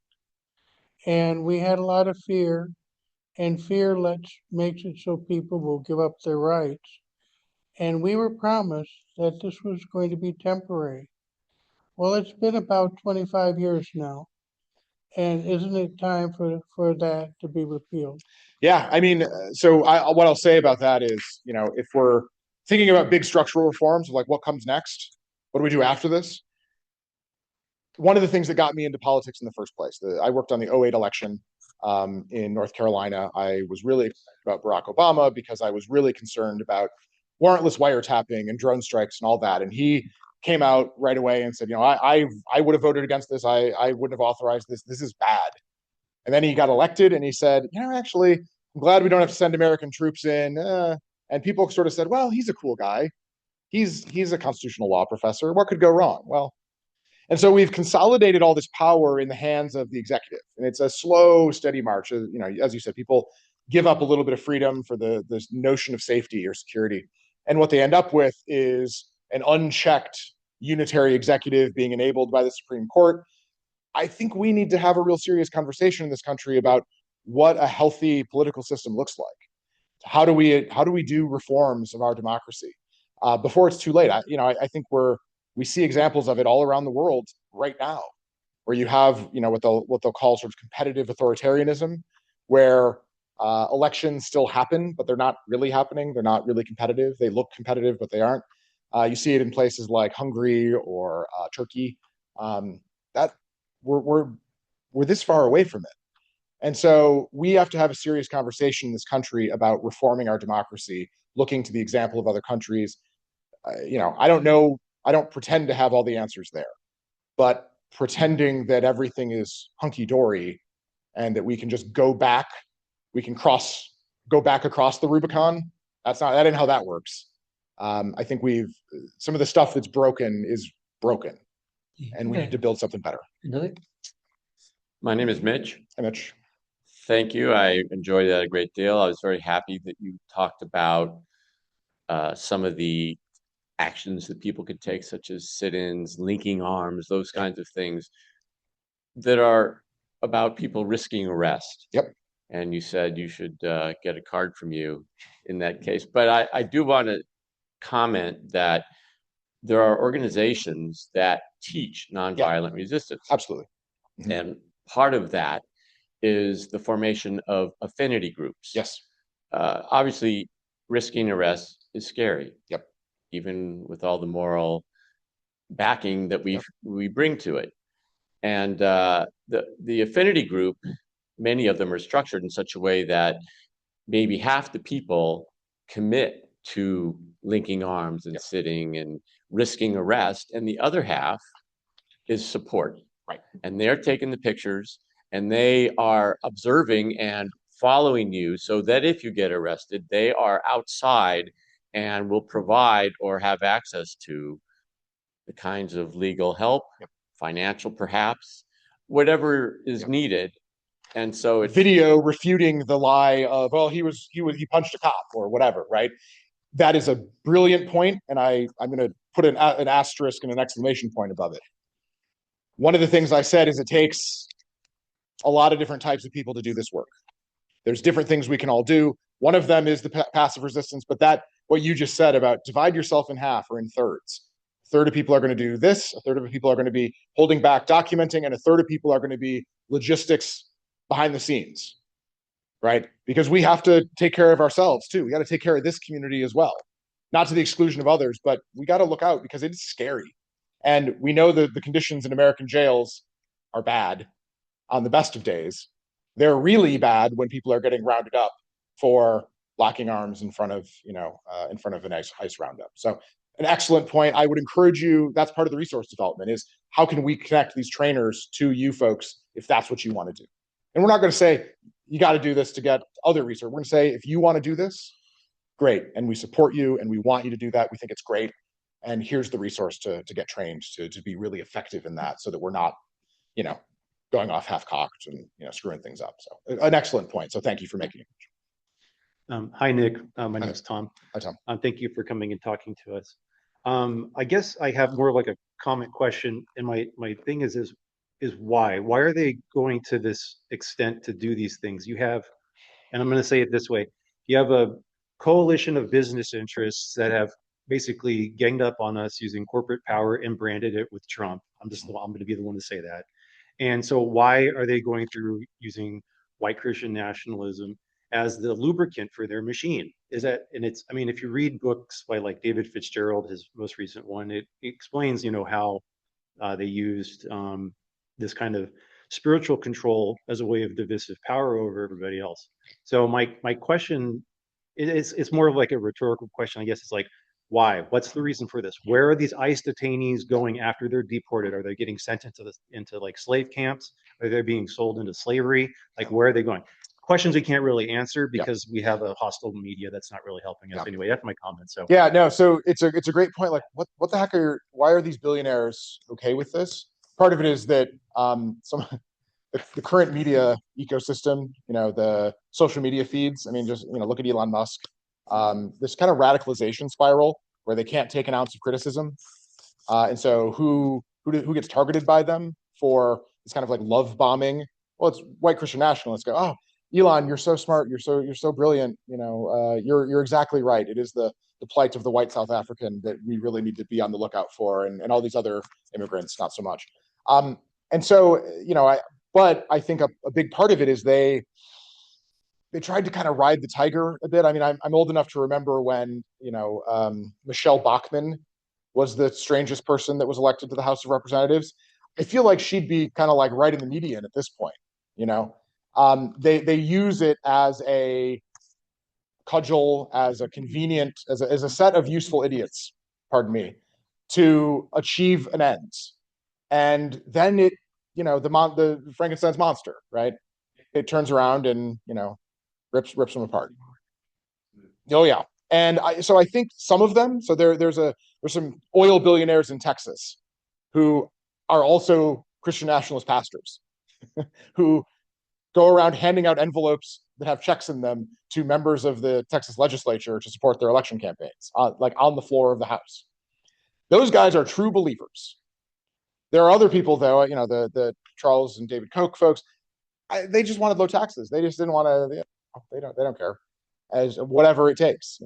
and we had a lot of fear, and fear makes it so people will give up their rights. And we were promised that this was going to be temporary. Well, it's been about 25 years now. And isn't it time for that to be repealed? Yeah, I mean, so what I'll say about that is, if we're thinking about big structural reforms, like what comes next, what do we do after this? One of the things that got me into politics in the first place, I worked on the 2008 election in North Carolina. I was really excited about Barack Obama because I was really concerned about warrantless wiretapping and drone strikes and all that. And he came out right away and said, I would have voted against this. I wouldn't have authorized this. This is bad. And then he got elected and he said, actually, I'm glad we don't have to send American troops in. And people sort of said, well, he's a cool guy. he's a constitutional law professor. What could go wrong? Well, and so we've consolidated all this power in the hands of the executive, and it's a slow, steady march. As you said, people give up a little bit of freedom for this notion of safety or security, and what they end up with is an unchecked unitary executive being enabled by the Supreme Court. I think we need to have a real serious conversation in this country about what a healthy political system looks like. How do we do reforms of our democracy before it's too late? I think we see examples of it all around the world right now, where you have what they'll call sort of competitive authoritarianism, where elections still happen, but they're not really happening. They're not really competitive. They look competitive, but they aren't. You see it in places like Hungary or Turkey. That we're this far away from it. And so we have to have a serious conversation in this country about reforming our democracy, looking to the example of other countries. I don't know, I don't pretend to have all the answers there, but pretending that everything is hunky-dory and that we can just go back across the Rubicon, that ain't how that works. I think some of the stuff that's broken is broken, and we need to build something better. Another? My name is Mitch. Hi, Mitch. Thank you. I enjoyed that a great deal. I was very happy that you talked about some of the actions that people could take, such as sit-ins, linking arms, those kinds of things that are about people risking arrest. Yep. And you said you should get a card from you in that case. But I do want to comment that there are organizations that teach nonviolent resistance. Absolutely. Mm-hmm. And part of that is the formation of affinity groups. Yes. Obviously, risking arrest is scary. Yep. Even with all the moral backing that we bring to it. And the affinity group, many of them are structured in such a way that maybe half the people commit to linking arms and sitting and risking arrest, and the other half is support. Right. And they're taking the pictures and they are observing and following you so that if you get arrested, they are outside and will provide or have access to the kinds of legal help, financial perhaps, whatever is needed. And so it's video refuting the lie of, well, he punched a cop or whatever, right? That is a brilliant point, and I'm going to put an asterisk and an exclamation point above it. One of the things I said is it takes a lot of different types of people to do this work. There's different things we can all do. One of them is the passive resistance, but what you just said about divide yourself in half or in thirds. A third of people are going to do this, a third of people are going to be holding back, documenting, and a third of people are going to be logistics behind the scenes, right? Because we have to take care of ourselves too. We got to take care of this community as well, not to the exclusion of others, but we got to look out because it's scary. And we know that the conditions in American jails are bad on the best of days. They're really bad when people are getting rounded up for locking arms in front of an ICE roundup. So an excellent point. I would encourage you, that's part of the resource development, is how can we connect these trainers to you folks if that's what you want to do? And we're not going to say, you got to do this to get other research. We're going to say, if you want to do this, great. And we support you and we want you to do that. We think it's great. And here's the resource to get trained to be really effective in that so that we're not, going off half-cocked and, screwing things up. So an excellent point. So thank you for making it. Hi, Nick. My name is Tom. Hi, Tom. Thank you for coming and talking to us. I guess I have more like a comment question. And my thing is why? Why are they going to this extent to do these things? You have, and I'm going to say it this way, you have a coalition of business interests that have basically ganged up on us using corporate power and branded it with Trump. I'm going to be the one to say that. And so why are they going through using white Christian nationalism as the lubricant for their machine? If you read books by like David Fitzgerald, his most recent one, it explains, how they used this kind of spiritual control as a way of divisive power over everybody else. So my question it's more of like a rhetorical question. I guess it's like, why? What's the reason for this? Where are these ICE detainees going after they're deported? Are they getting sent into like slave camps? Are they being sold into slavery? Like, where are they going? questions we can't really answer because we have a hostile media that's not really helping us anyway. That's my comment. So yeah, no, so it's a great point. Like, what the heck why are these billionaires okay with this? Part of it is that the current media ecosystem, the social media feeds. I mean, just look at Elon Musk. This kind of radicalization spiral where they can't take an ounce of criticism, and so who gets targeted by them for this kind of like love bombing? Well, it's white Christian nationalists go, oh, Elon, you're so smart, you're so brilliant. You're exactly right. It is the plight of the white South African that we really need to be on the lookout for, and all these other immigrants, not so much. And so, but I think a big part of it is they tried to kind of ride the tiger a bit. I mean, I'm old enough to remember when, Michelle Bachmann was the strangest person that was elected to the House of Representatives. I feel like she'd be kind of like right in the median at this point, They use it as a cudgel, as a convenient, as a set of useful idiots, pardon me, to achieve an end. And then it, the Frankenstein's monster, right? It turns around and, rips them apart. Oh yeah. And so I think some of them, so there's some oil billionaires in Texas who are also Christian nationalist pastors who go around handing out envelopes that have checks in them to members of the Texas legislature to support their election campaigns, like on the floor of the House. Those guys are true believers. There are other people, though, the Charles and David Koch folks. They just wanted low taxes. They just didn't want to. They don't care, as whatever it takes.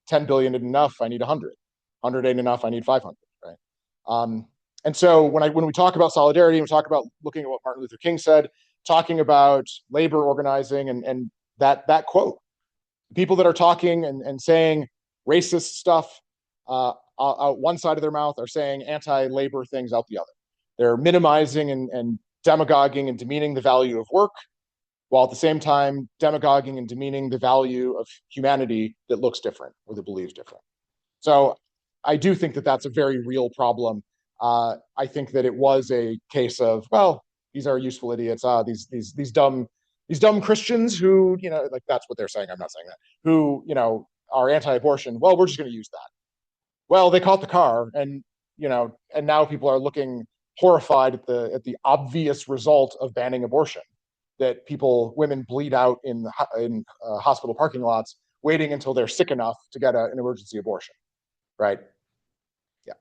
10 billion isn't enough. I need 100. 100 ain't enough. I need 500. Right. And so when we talk about solidarity, we talk about looking at what Martin Luther King said, talking about labor organizing, and that quote, people that are talking and saying racist stuff out one side of their mouth are saying anti-labor things out the other. They're minimizing and demagoguing and demeaning the value of work, while at the same time demagoguing and demeaning the value of humanity that looks different or that believes different. So I do think that that's a very real problem. I think that it was a case of, well, these are useful idiots. These dumb Christians who, like that's what they're saying. I'm not saying that. Who, are anti-abortion. Well, we're just going to use that. Well, they caught the car, and and now people are looking horrified at the obvious result of banning abortion, that women bleed out in hospital parking lots, waiting until they're sick enough to get an emergency abortion, right? Yeah.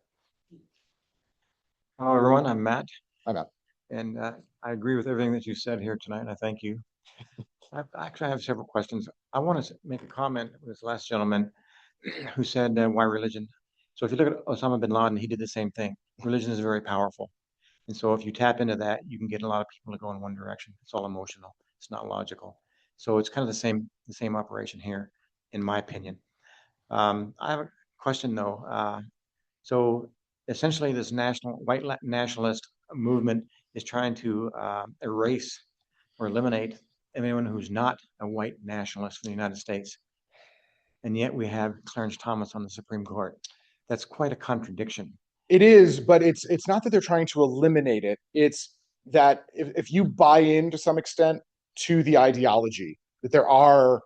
Hello, everyone. I'm Matt. I'm Matt. And I agree with everything that you said here tonight. I thank you. I have several questions. I want to make a comment with this last gentleman who said, why religion? So if you look at Osama bin Laden, he did the same thing. Religion is very powerful. And so if you tap into that, you can get a lot of people to go in one direction. It's all emotional. It's not logical. So it's kind of the same operation here, in my opinion. I have a question, though. So essentially, this white nationalist movement is trying to erase or eliminate anyone who's not a white nationalist in the United States. And yet we have Clarence Thomas on the Supreme Court. That's quite a contradiction. It is, but it's not that they're trying to eliminate it. It's that if you buy in to some extent to the ideology that there are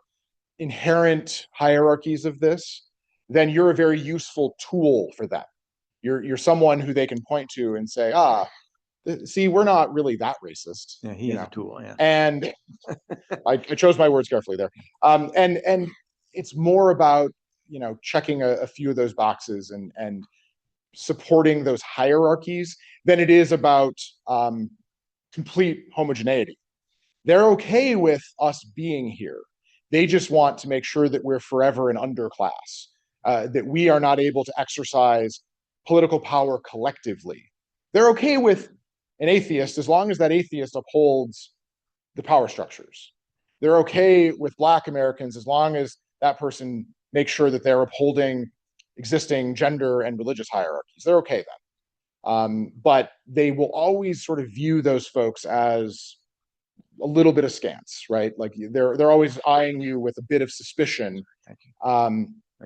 inherent hierarchies of this, then you're a very useful tool for them. You're someone who they can point to and say, see, we're not really that racist. Yeah, he is a tool. Yeah. And I chose my words carefully there. And it's more about checking a few of those boxes and supporting those hierarchies than it is about complete homogeneity. They're okay with us being here. They just want to make sure that we're forever an underclass, that we are not able to exercise political power collectively. They're okay with an atheist as long as that atheist upholds the power structures. They're okay with Black Americans as long as that person makes sure that they're upholding existing gender and religious hierarchies. They're okay then. But they will always sort of view those folks as a little bit askance, right? Like they're always eyeing you with a bit of suspicion.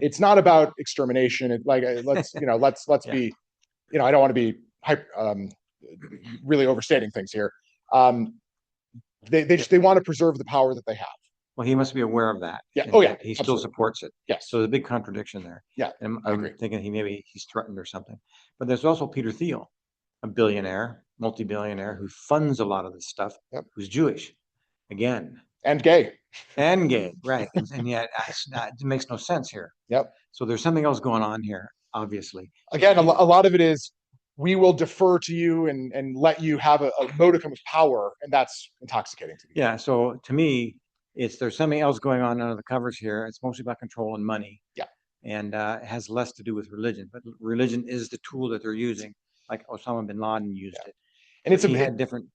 It's not about extermination. Let's Yeah. be, I don't want to be really overstating things here. they want to preserve the power that they have. Well, he must be aware of that. Yeah. and Oh, yeah. that He still Absolutely. supports it. Yes. So there's a big contradiction there. Yeah. And I I'm agree. thinking maybe he's threatened or something. But there's also Peter Thiel, a billionaire, multi-billionaire who funds a lot of this stuff, Yep. who's Jewish, again, And gay. and gay, right? And yet it makes no sense here. Yep. So there's something else going on here, obviously. Again, a lot of it is we will defer to you and let you have a modicum of power, and that's intoxicating to me. Yeah. So to me, there's something else going on under the covers here. It's mostly about control and money. Yeah. And it has less to do with religion, but religion is the tool that they're using, like Osama bin Laden used it. And it's He had different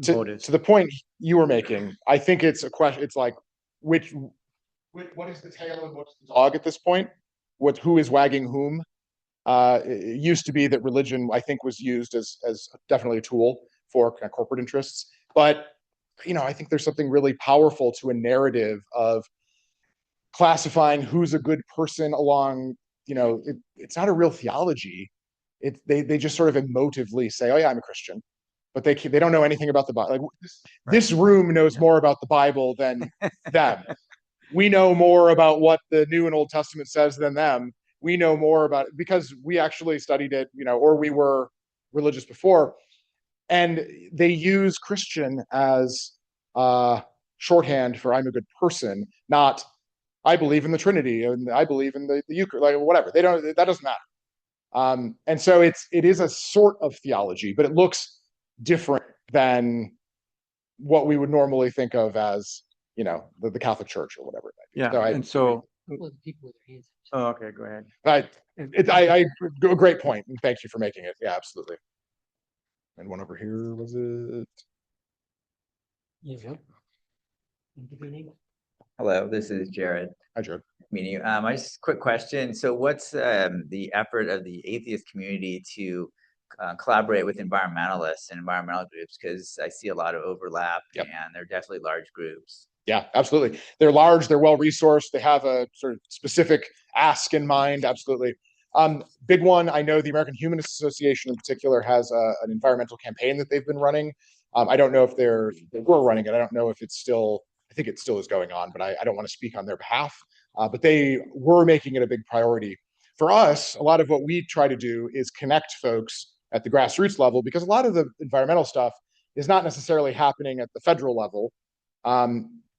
motives. to the point you were making. I think it's a question. It's like what is the tail and what's the dog at this point? Who is wagging whom? It used to be that religion, I think, was used as definitely a tool for kind of corporate interests. But I think there's something really powerful to a narrative of classifying who's a good person along. It's not a real theology. They just sort of emotively say, "Oh yeah, I'm a Christian," but they don't know anything about the Bible. Like this room knows more about the Bible than them. We know more about what the New and Old Testament says than them. We know more about it because we actually studied it, or we were religious before. And they use Christian as shorthand for I'm a good person, not I believe in the Trinity and I believe in the Eucharist, like whatever. That doesn't matter. And so it is a sort of theology, but it looks different than what we would normally think of as, the Catholic Church or whatever it might be. Yeah. So Oh, okay, go ahead. I a great point, and thank you for making it. Yeah, absolutely. And one over here, was it? Yeah. Hello, this is Jared. Hi, Jared. Meeting you. I just quick question. So, what's the effort of the atheist community to collaborate with environmentalists and environmental groups? Because I see a lot of overlap, Yep. and they're definitely large groups. Yeah, absolutely. They're large. They're well resourced. They have a sort of specific ask in mind. Absolutely. Big one. I know the American Humanist Association in particular has an environmental campaign that they've been running. I don't know if they were running it. I don't know if it's still. I think it still is going on, but I don't want to speak on their behalf. But they were making it a big priority. For us, a lot of what we try to do is connect folks at the grassroots level, because a lot of the environmental stuff is not necessarily happening at the federal level.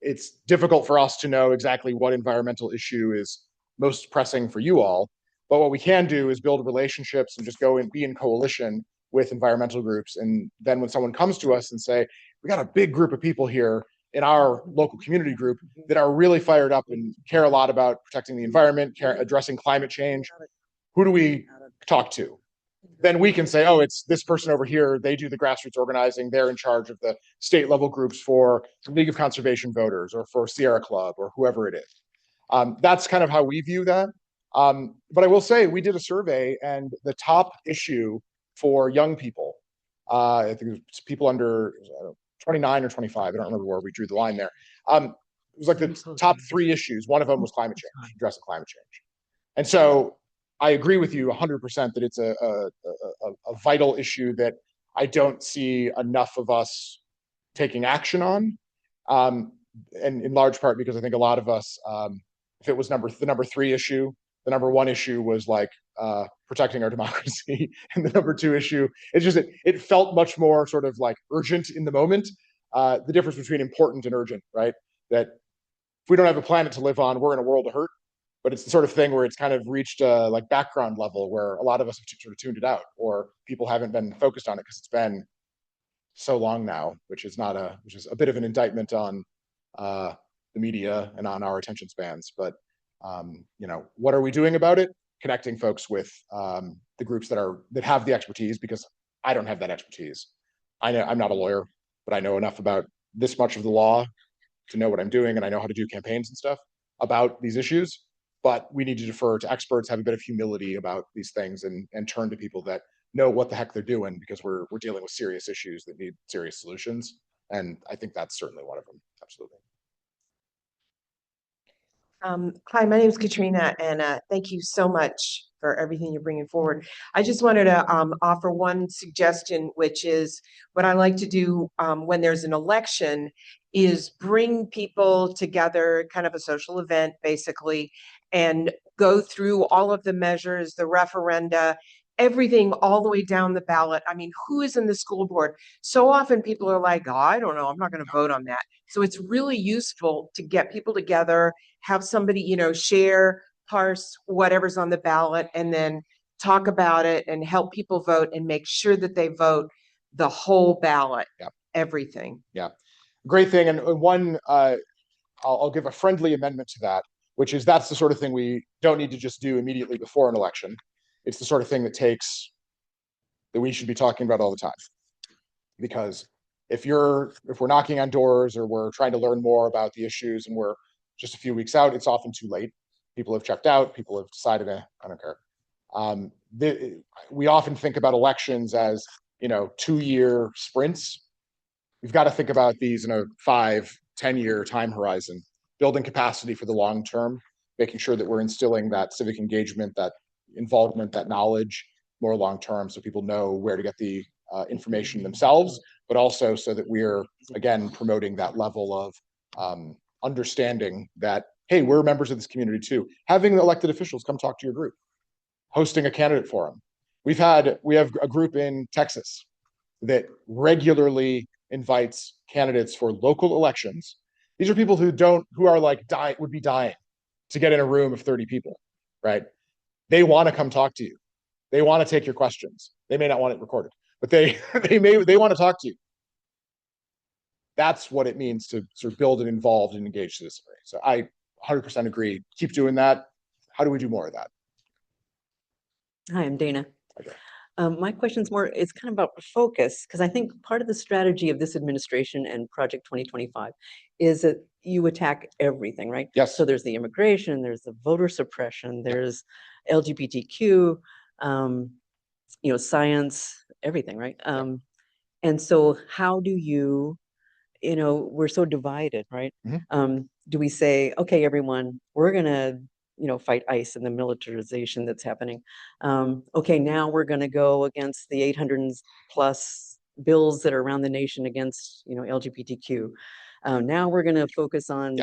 It's difficult for us to know exactly what environmental issue is most pressing for you all. But what we can do is build relationships and just go and be in coalition with environmental groups. And then when someone comes to us and say, we got a big group of people here in our local community group that are really fired up and care a lot about protecting the environment, addressing climate change, who do we talk to? Then we can say, oh, it's this person over here. They do the grassroots organizing. They're in charge of the state level groups for the League of Conservation Voters or for Sierra Club or whoever it is. That's kind of how we view that. But I will say we did a survey, and the top issue for young people, I think it was people under 29 or 25. I don't remember where we drew the line there. It was like the top 3 issues. One of them was climate change, addressing climate change. And so I agree with you 100% that it's a vital issue that I don't see enough of us taking action on. And in large part because I think a lot of us, if it was the number 3 issue, the number 1 issue was like protecting our democracy, and the number 2 issue, it's just it felt much more sort of like urgent in the moment. The difference between important and urgent, right? That if we don't have a planet to live on, we're in a world of hurt. But it's the sort of thing where it's kind of reached a like background level where a lot of us have sort of tuned it out, or people haven't been focused on it because it's been so long now, which is a bit of an indictment on the media and on our attention spans. But what are we doing about it? Connecting folks with the groups that have the expertise, because I don't have that expertise. I know I'm not a lawyer, but I know enough about this much of the law to know what I'm doing, and I know how to do campaigns and stuff about these issues. But we need to defer to experts, have a bit of humility about these things, and turn to people that know what the heck they're doing, because we're dealing with serious issues that need serious solutions. And I think that's certainly one of them. Absolutely. Hi, my name is Katrina, and thank you so much for everything you're bringing forward. I just wanted to offer one suggestion, which is what I like to do when there's an election is bring people together, kind of a social event, basically, and go through all of the measures, the referenda, everything all the way down the ballot. I mean, who is in the school board? So often people are like, oh, I don't know, I'm not going to vote on that. So it's really useful to get people together, have somebody, share, parse whatever's on the ballot, and then talk about it and help people vote and make sure that they vote the whole ballot, Yeah. everything. Yeah, great thing. And one, I'll give a friendly amendment to that, which is that's the sort of thing we don't need to just do immediately before an election. It's the sort of thing that we should be talking about all the time. Because if we're knocking on doors or we're trying to learn more about the issues and we're just a few weeks out, it's often too late. People have checked out, people have decided, I don't care. We often think about elections as, 2-year sprints. We've got to think about these in a 5-10-year time horizon, building capacity for the long term, making sure that we're instilling that civic engagement, that involvement, that knowledge more long term, so people know where to get the information themselves, but also so that we're, again, promoting that level of understanding that, hey, we're members of this community too. Having the elected officials come talk to your group, hosting a candidate forum. We have a group in Texas that regularly invites candidates for local elections. These are people who are like would be dying to get in a room of 30 people, right? They want to come talk to you. They want to take your questions. They may not want it recorded, but they want to talk to you. That's what it means to sort of build an involved and engaged citizenry. So I 100% agree. Keep doing that. How do we do more of that? Hi, I'm Dana. Okay. My question's it's kind of about focus, because I think part of the strategy of this administration and Project 2025 is that you attack everything, right? Yes. So there's the immigration, there's the voter suppression, there's LGBTQ, science, everything, right? And so how do you, we're so divided, right? Do we say, okay, everyone, we're going to fight ICE and the militarization that's happening. Okay, now we're going to go against the 800 plus bills that are around the nation against, LGBTQ. Now we're going to focus on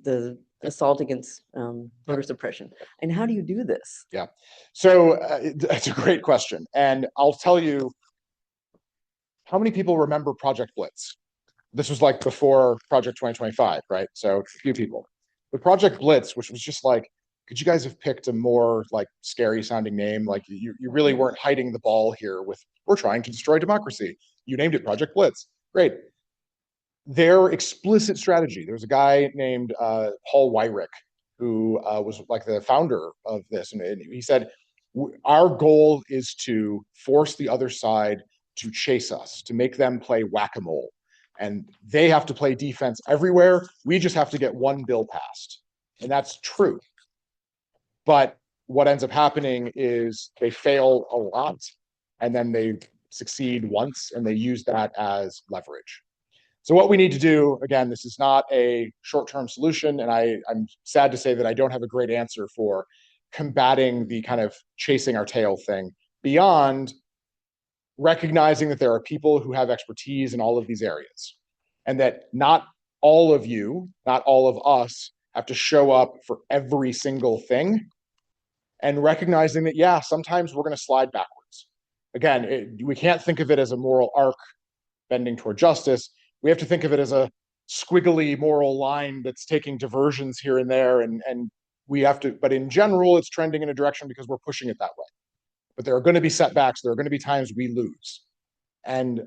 the assault against voter suppression. And how do you do this? Yeah, so it's a great question. And I'll tell you, how many people remember Project Blitz? This was like before Project 2025, right? So a few people. But Project Blitz, which was just like, could you guys have picked a more like scary sounding name? Like you really weren't hiding the ball here with, we're trying to destroy democracy. You named it Project Blitz. Great. Their explicit strategy, there was a guy named Paul Weyrich, who was like the founder of this. And he said, our goal is to force the other side to chase us, to make them play whack-a-mole. And they have to play defense everywhere. We just have to get one bill passed. And that's true. But what ends up happening is they fail a lot, and then they succeed once, and they use that as leverage. So what we need to do, again, this is not a short-term solution, and I'm sad to say that I don't have a great answer for combating the kind of chasing our tail thing beyond recognizing that there are people who have expertise in all of these areas, and that not all of you, not all of us, have to show up for every single thing, and recognizing that, yeah, sometimes we're going to slide backwards. Again, we can't think of it as a moral arc bending toward justice. We have to think of it as a squiggly moral line that's taking diversions here and there, and we have to, but in general, it's trending in a direction because we're pushing it that way. But there are going to be setbacks. There are going to be times we lose. And,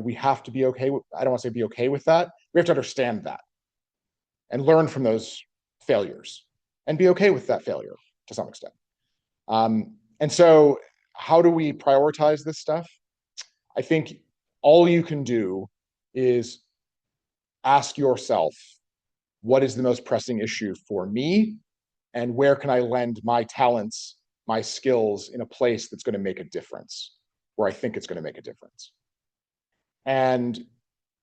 we have to be okay with, I don't want to say be okay with that. We have to understand that and learn from those failures and be okay with that failure to some extent. And so how do we prioritize this stuff? I think all you can do is ask yourself, what is the most pressing issue for me? And where can I lend my talents, my skills in a place that's going to make a difference, where I think it's going to make a difference? And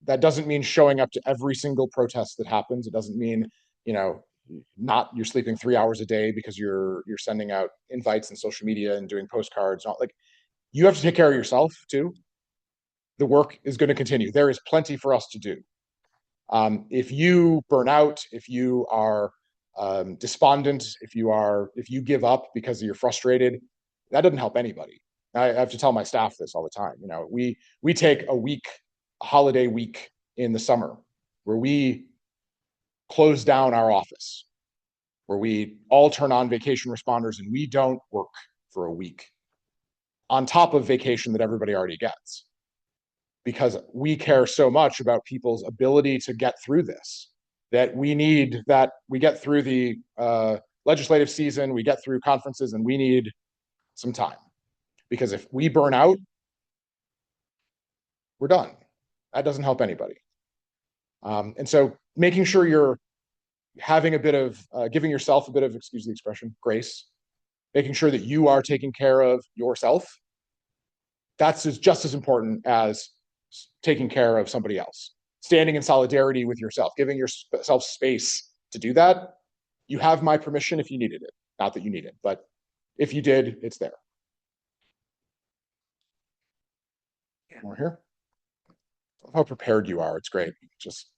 that doesn't mean showing up to every single protest that happens. It doesn't mean, not you're sleeping 3 hours a day because you're sending out invites and social media and doing postcards. Not like, you have to take care of yourself too. The work is going to continue. There is plenty for us to do. If you burn out, if you are despondent, if you give up because you're frustrated, that doesn't help anybody. I have to tell my staff this all the time. You know, we take a holiday week in the summer, where we close down our office, where we all turn on vacation responders and we don't work for a week on top of vacation that everybody already gets, because we care so much about people's ability to get through this, that we need that we get through the legislative season, we get through conferences, and we need some time. Because if we burn out, we're done. That doesn't help anybody. And so making sure you're having a bit of, giving yourself a bit of, excuse the expression, grace, making sure that you are taking care of yourself, that's just as important as taking care of somebody else. Standing in solidarity with yourself, giving yourself space to do that. You have my permission if you needed it. Not that you need it, but if you did, it's there. More here. How prepared you are. It's great. Just.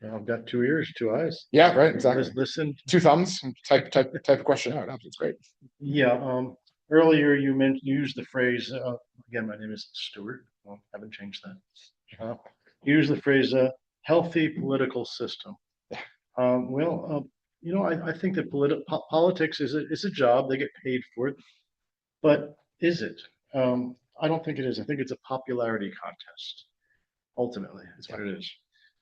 I've got 2 ears, 2 eyes. Yeah, right. Exactly. Listen. 2 thumbs. Type a question out. It's great. Yeah. Earlier you used the phrase. Again, my name is Stuart. Well, haven't changed that. You used the phrase "healthy political system." Yeah. You know, I think that politics is a job. They get paid for it, but is it? I don't think it is. I think it's a popularity contest. Ultimately, that's what it is.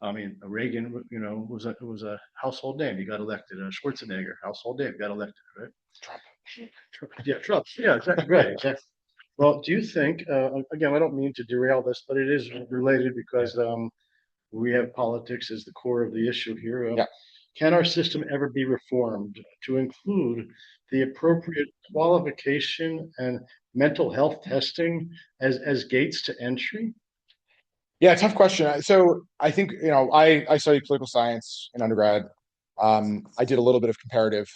I mean, Reagan, you know, was a household name. He got elected. Schwarzenegger, household name, got elected, right? Trump. Yeah, Trump. Yeah, exactly. Right. Exactly. Well, do you think? Again, I don't mean to derail this, but it is related because we have politics as the core of the issue here. Yeah. Can our system ever be reformed to include the appropriate qualification and mental health testing as gates to entry? Yeah, tough question. So I think, you know, I studied political science in undergrad. I did a little bit of comparative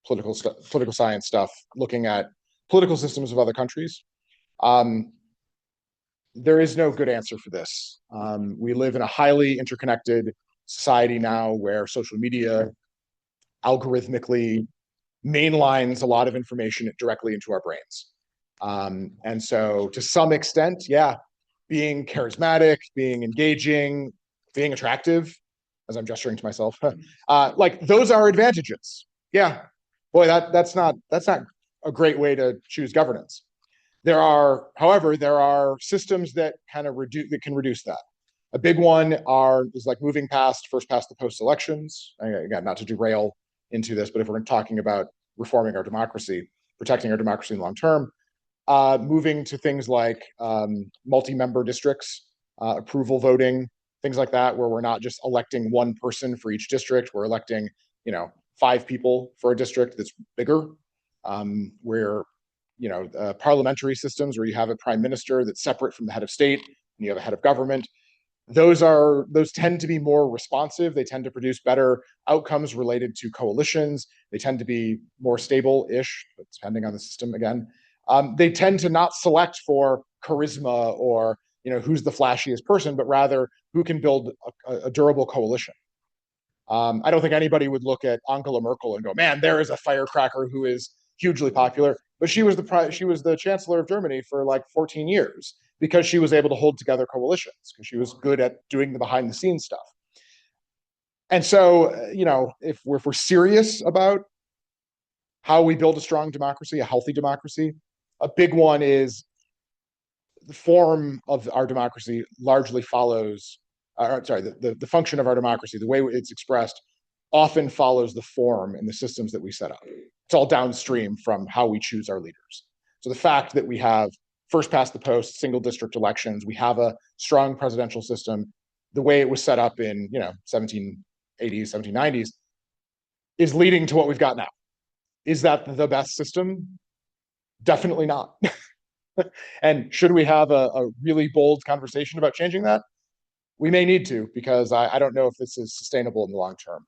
political science stuff, looking at political systems of other countries. There is no good answer for this. We live in a highly interconnected society now, where social media algorithmically mainlines a lot of information directly into our brains. And so to some extent, yeah, being charismatic, being engaging, being attractive, as I'm gesturing to myself, like those are advantages. Yeah, boy, that's not a great way to choose governance. However, there are systems that kind of can reduce that. A big one is like moving past first past the post elections. Again, not to derail into this, but if we're talking about reforming our democracy, protecting our democracy in the long term, moving to things like multi-member districts, approval voting, things like that, where we're not just electing one person for each district, we're electing, you know, 5 people for a district that's bigger. Where, you know, parliamentary systems where you have a prime minister that's separate from the head of state and you have a head of government. Those tend to be more responsive. They tend to produce better outcomes related to coalitions. They tend to be more stable-ish, but depending on the system again. They tend to not select for charisma or, you know, who's the flashiest person, but rather who can build a durable coalition. I don't think anybody would look at Angela Merkel and go, man, there is a firecracker who is hugely popular. But she was the chancellor of Germany for like 14 years because she was able to hold together coalitions, because she was good at doing the behind the scenes stuff. And so, you know, if we're serious about how we build a strong democracy, a healthy democracy, a big one is the form of our democracy largely follows, the function of our democracy, the way it's expressed, often follows the form and the systems that we set up. It's all downstream from how we choose our leaders. So the fact that we have first past the post, single district elections, we have a strong presidential system, the way it was set up in, you know, 1780s, 1790s, is leading to what we've got now. Is that the best system? Definitely not. And should we have a really bold conversation about changing that? We may need to, because I don't know if this is sustainable in the long term.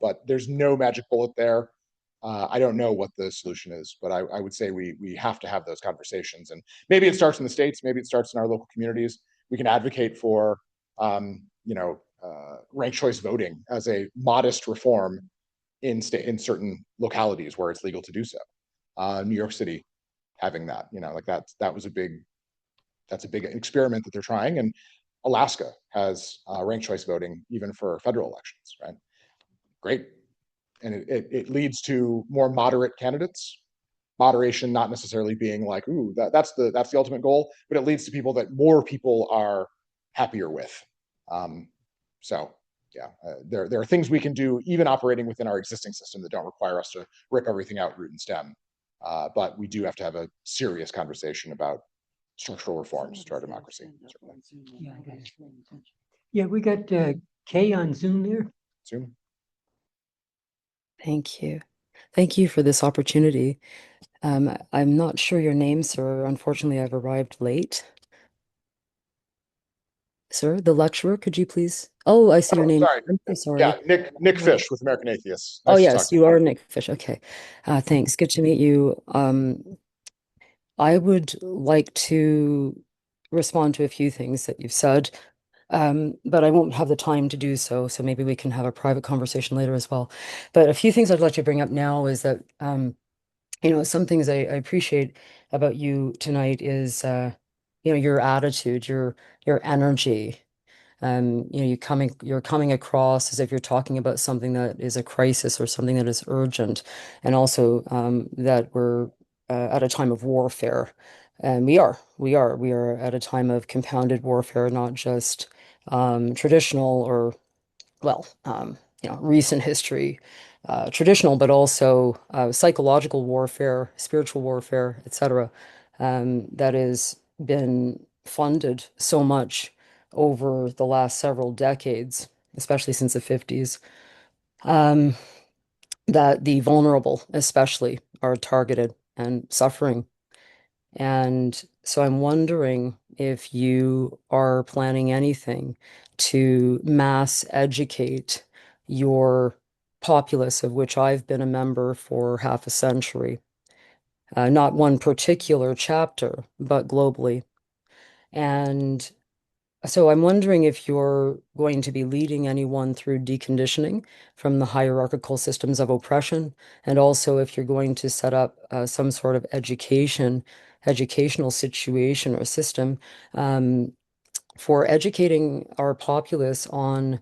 But there's no magic bullet there. I don't know what the solution is, but I would say we have to have those conversations. And maybe it starts in the States, maybe it starts in our local communities. We can advocate for ranked choice voting as a modest reform in certain localities where it's legal to do so. New York City having that, like that's a big experiment that they're trying. And Alaska has ranked choice voting even for federal elections, right? Great. And it leads to more moderate candidates. Moderation not necessarily being like, ooh, that's the ultimate goal, but it leads to people that more people are happier with. So yeah, there are things we can do even operating within our existing system that don't require us to rip everything out root and stem. But we do have to have a serious conversation about structural reforms to our democracy. Yeah, we got Kay on Zoom there. Zoom. Thank you. Thank you for this opportunity. I'm not sure your name, sir. Unfortunately, I've arrived late. Sir, the lecturer, could you please? Oh, I see your name. Sorry. I'm so sorry. Yeah, Nick Fish with American Atheists. Oh, Nice to talk yes, to you are Nick Fish. Okay. Thanks. Good to meet you. I would like to respond to a few things that you've said, but I won't have the time to do so. So maybe we can have a private conversation later as well. But a few things I'd like to bring up now is that, some things I appreciate about you tonight is, your attitude, your energy. You're coming across as if you're talking about something that is a crisis or something that is urgent, and also that we're at a time of warfare. And we are at a time of compounded warfare, not just traditional or well, recent history, traditional, but also psychological warfare, spiritual warfare, etc. That has been funded so much over the last several decades, especially since the 50s, that the vulnerable especially are targeted and suffering. And so I'm wondering if you are planning anything to mass educate your populace, of which I've been a member for half a century. Not one particular chapter, but globally. And so I'm wondering if you're going to be leading anyone through deconditioning from the hierarchical systems of oppression, and also if you're going to set up some sort of educational situation or system for educating our populace on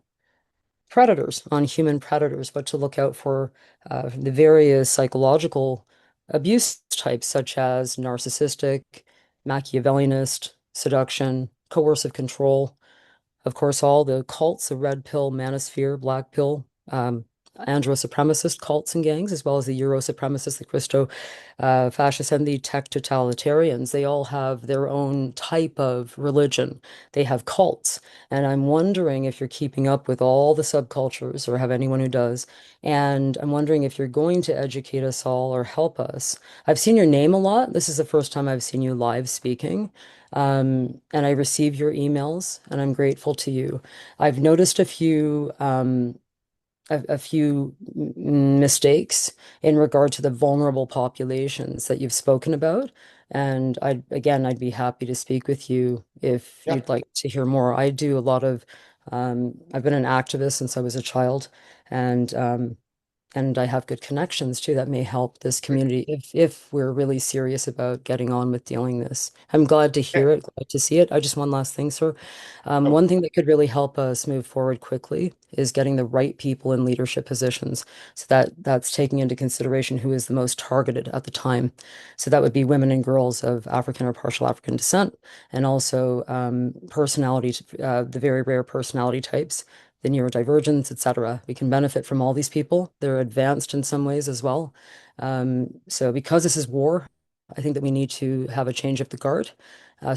predators, on human predators, what to look out for, the various psychological abuse types, such as narcissistic, Machiavellianist, seduction, coercive control, of course, all the cults, the red pill, manosphere, black pill, andro supremacist cults and gangs, as well as the Euro supremacists, the Christo fascists, and the tech totalitarians. They all have their own type of religion. They have cults. And I'm wondering if you're keeping up with all the subcultures or have anyone who does. And I'm wondering if you're going to educate us all or help us. I've seen your name a lot. This is the first time I've seen you live speaking. And I receive your emails, and I'm grateful to you. I've noticed a few mistakes in regard to the vulnerable populations that you've spoken about. And I'd be happy to speak with you if Yeah. you'd like to hear more. I do a lot of, I've been an activist since I was a child, and I have good connections too that may help this community if we're really serious about getting on with dealing this. I'm glad to hear it, glad to see it. I just one last thing, sir. One thing that could really help us move forward quickly is getting the right people in leadership positions. So that's taking into consideration who is the most targeted at the time. So that would be women and girls of African or partial African descent, and also personality, the very rare personality types, the neurodivergence, etc. We can benefit from all these people. They're advanced in some ways as well. So because this is war, I think that we need to have a change of the guard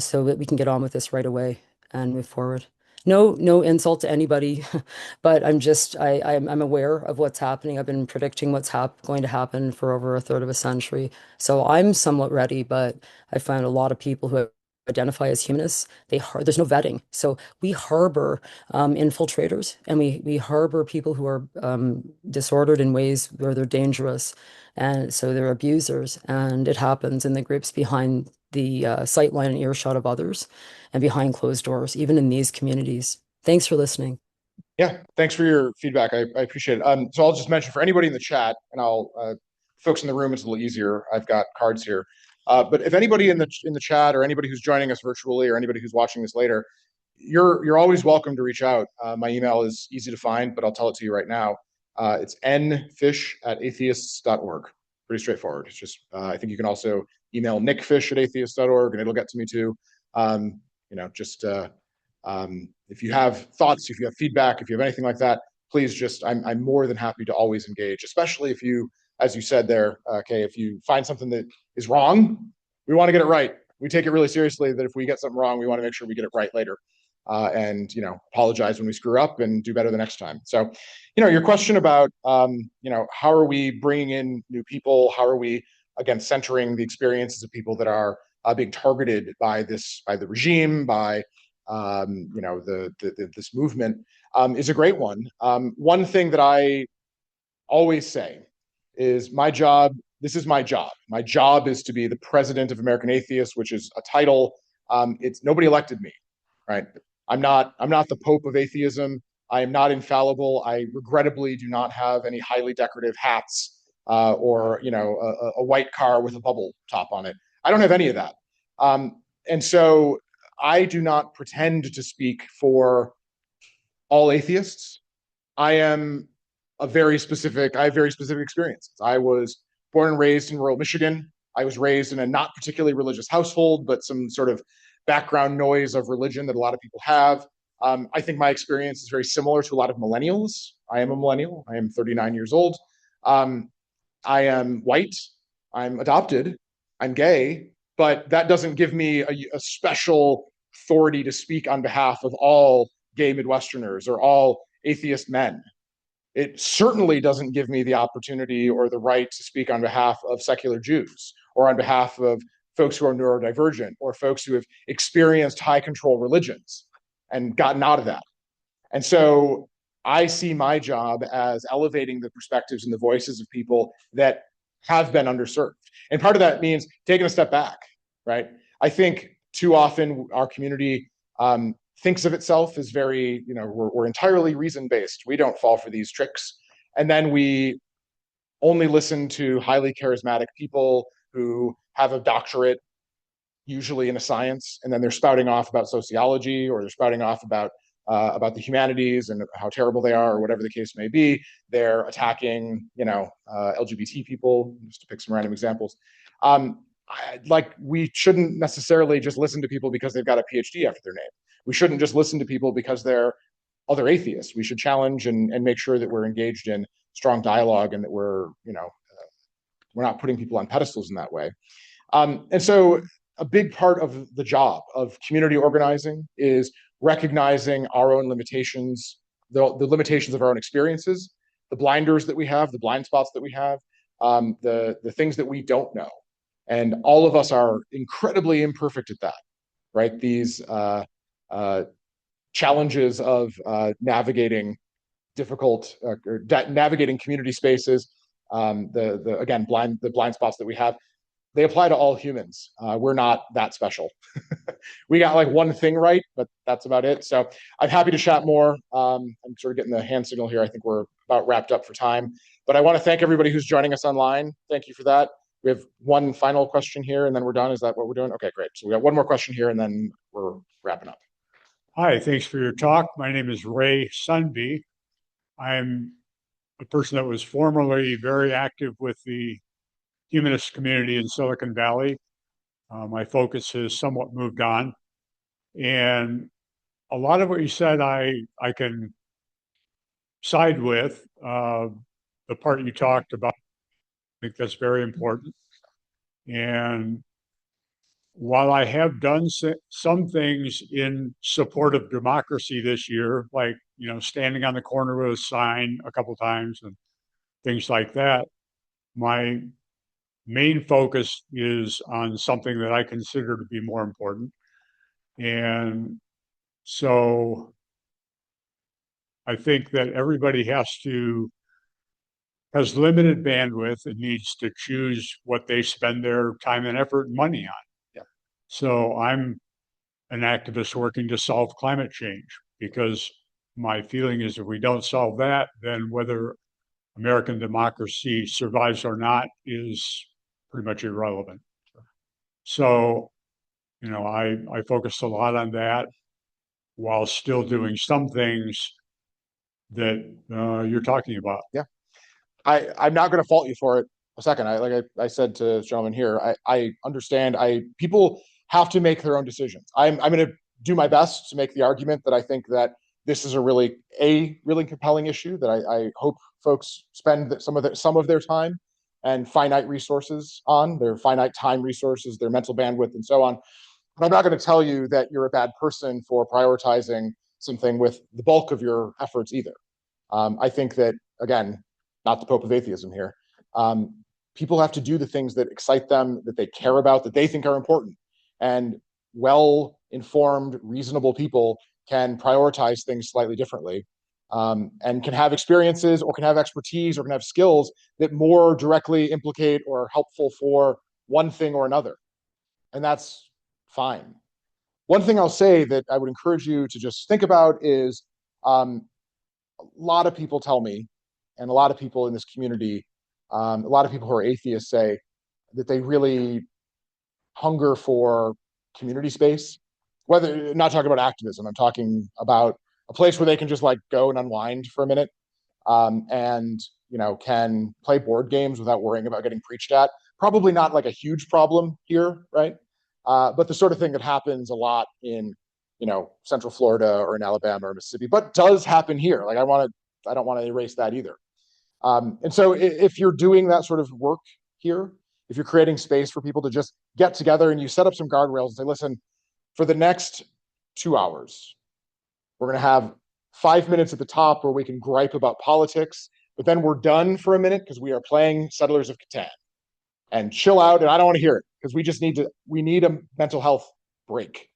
so that we can get on with this right away and move forward. No insult to anybody, but I'm aware of what's happening. I've been predicting what's going to happen for over a third of a century. So I'm somewhat ready, but I find a lot of people who identify as humanists, there's no vetting. So we harbor infiltrators, and we harbor people who are disordered in ways where they're dangerous. And so they're abusers, and it happens in the groups behind the sightline and earshot of others and behind closed doors, even in these communities. Thanks for listening. Yeah, thanks for your feedback. I appreciate it. So I'll just mention for anybody in the chat, and I'll folks in the room, it's a little easier. I've got cards here. But if anybody in the chat, or anybody who's joining us virtually, or anybody who's watching this later, you're always welcome to reach out. My email is easy to find, but I'll tell it to you right now. It's nfish@atheists.org. Pretty straightforward. It's just I think you can also email nickfish@atheists.org, and it'll get to me too. If you have thoughts, if you have feedback, if you have anything like that, please just, I'm more than happy to always engage, especially if you, as you said there, Kay, if you find something that is wrong, we want to get it right. We take it really seriously that if we get something wrong, we want to make sure we get it right later. And apologize when we screw up and do better the next time. So, your question about, how are we bringing in new people? How are we, again, centering the experiences of people that are being targeted by the regime, by this movement, is a great one. One thing that I always say is this is my job. My job is to be the president of American Atheists, which is a title. It's nobody elected me, right? I'm not the Pope of atheism. I am not infallible. I regrettably do not have any highly decorative hats or a white car with a bubble top on it. I don't have any of that. And so I do not pretend to speak for all atheists. I have very specific experiences. I was born and raised in rural Michigan. I was raised in a not particularly religious household, but some sort of background noise of religion that a lot of people have. I think my experience is very similar to a lot of millennials. I am a millennial. I am 39 years old. I am white. I'm adopted. I'm gay. But that doesn't give me a special authority to speak on behalf of all gay Midwesterners or all atheist men. It certainly doesn't give me the opportunity or the right to speak on behalf of secular Jews or on behalf of folks who are neurodivergent or folks who have experienced high control religions and gotten out of that. And so I see my job as elevating the perspectives and the voices of people that have been underserved. And part of that means taking a step back, right? I think too often our community thinks of itself as very, we're entirely reason-based. We don't fall for these tricks. And then we only listen to highly charismatic people who have a doctorate, usually in a science, and then they're spouting off about sociology, or they're spouting off about the humanities and how terrible they are, or whatever the case may be. They're attacking, LGBT people, just to pick some random examples. We shouldn't necessarily just listen to people because they've got a PhD after their name. We shouldn't just listen to people because they're other atheists. We should challenge and make sure that we're engaged in strong dialogue and that we're not putting people on pedestals in that way. And so a big part of the job of community organizing is recognizing our own limitations, the limitations of our own experiences, the blinders that we have, the blind spots that we have, the things that we don't know. And all of us are incredibly imperfect at that, right? These challenges of navigating difficult navigating community spaces, the blind spots that we have, they apply to all humans. We're not that special. We got one thing right, but that's about it. So I'm happy to chat more. I'm sort of getting the hand signal here. I think we're about wrapped up for time, but I want to thank everybody who's joining us online. Thank you for that. We have one final question here and then we're done. Is that what we're doing? Okay, great. So we got one more question here and then we're wrapping up. Hi, thanks for your talk. My name is Ray Sunby. I'm a person that was formerly very active with the Humanist community in Silicon Valley. My focus has somewhat moved on. And a lot of what you said, I can side with. The part you talked about, I think that's very important. And while I have done some things in support of democracy this year, like, standing on the corner with a sign a couple times and things like that, my main focus is on something that I consider to be more important. And so I think that everybody has limited bandwidth and needs to choose what they spend their time and effort and money on. Yeah. So I'm an activist working to solve climate change. because my feeling is if we don't solve that, then whether American democracy survives or not is pretty much irrelevant. So, you know, I focused a lot on that while still doing some things that you're talking about. Yeah. I'm not going to fault you for it a second. I said to this gentleman here, I understand. People have to make their own decisions. I'm going to do my best to make the argument that I think that this is a really compelling issue that I hope folks spend some of their time and finite resources on, their finite time resources, their mental bandwidth, and so on. But I'm not going to tell you that you're a bad person for prioritizing something with the bulk of your efforts either. I think that, again, not the Pope of atheism here, people have to do the things that excite them, that they care about, that they think are important. And well-informed, reasonable people can prioritize things slightly differently, and can have experiences or can have expertise or can have skills that more directly implicate or are helpful for one thing or another. And that's fine. One thing I'll say that I would encourage you to just think about is a lot of people tell me, and a lot of people in this community, a lot of people who are atheists say that they really hunger for community space. Whether, not talking about activism, I'm talking about a place where they can just like go and unwind for a minute, and you know, can play board games without worrying about getting preached at. Probably not like a huge problem here, right? But the sort of thing that happens a lot in, you know, Central Florida or in Alabama or Mississippi, but does happen here. Like I don't want to erase that either. And so if you're doing that sort of work here, if you're creating space for people to just get together and you set up some guardrails and say, listen, for the next 2 hours, we're going to have 5 minutes at the top where we can gripe about politics, but then we're done for a minute because we are playing Settlers of Catan, and chill out. And I don't want to hear it because we need a mental health break.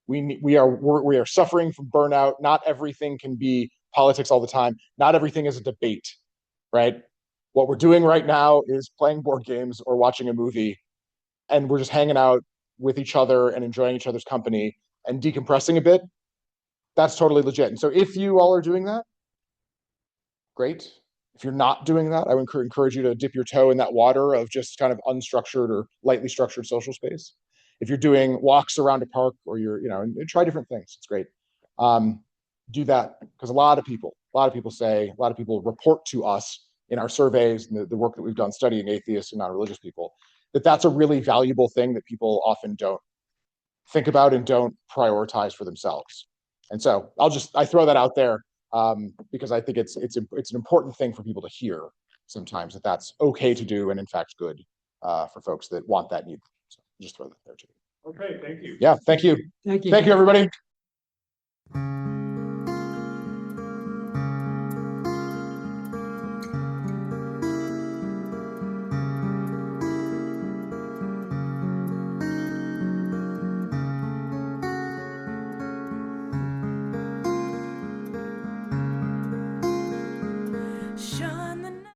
We are suffering from burnout. Not everything can be politics all the time. Not everything is a debate, right? What we're doing right now is playing board games or watching a movie, and we're just hanging out with each other and enjoying each other's company and decompressing a bit. That's totally legit. And so if you all are doing that, great. If you're not doing that, I would encourage you to dip your toe in that water of just kind of unstructured or lightly structured social space. If you're doing walks around a park or you're, you know, and try different things, it's great. Do that, because a lot of people report to us in our surveys and the work that we've done studying atheists and non-religious people, that that's a really valuable thing that people often don't think about and don't prioritize for themselves. And so I throw that out there, because I think it's an important thing for people to hear sometimes, that that's okay to do and in fact good for folks that want that need. So just throw that there too. Okay, thank you. Yeah, thank you. Thank you. Thank you, everybody.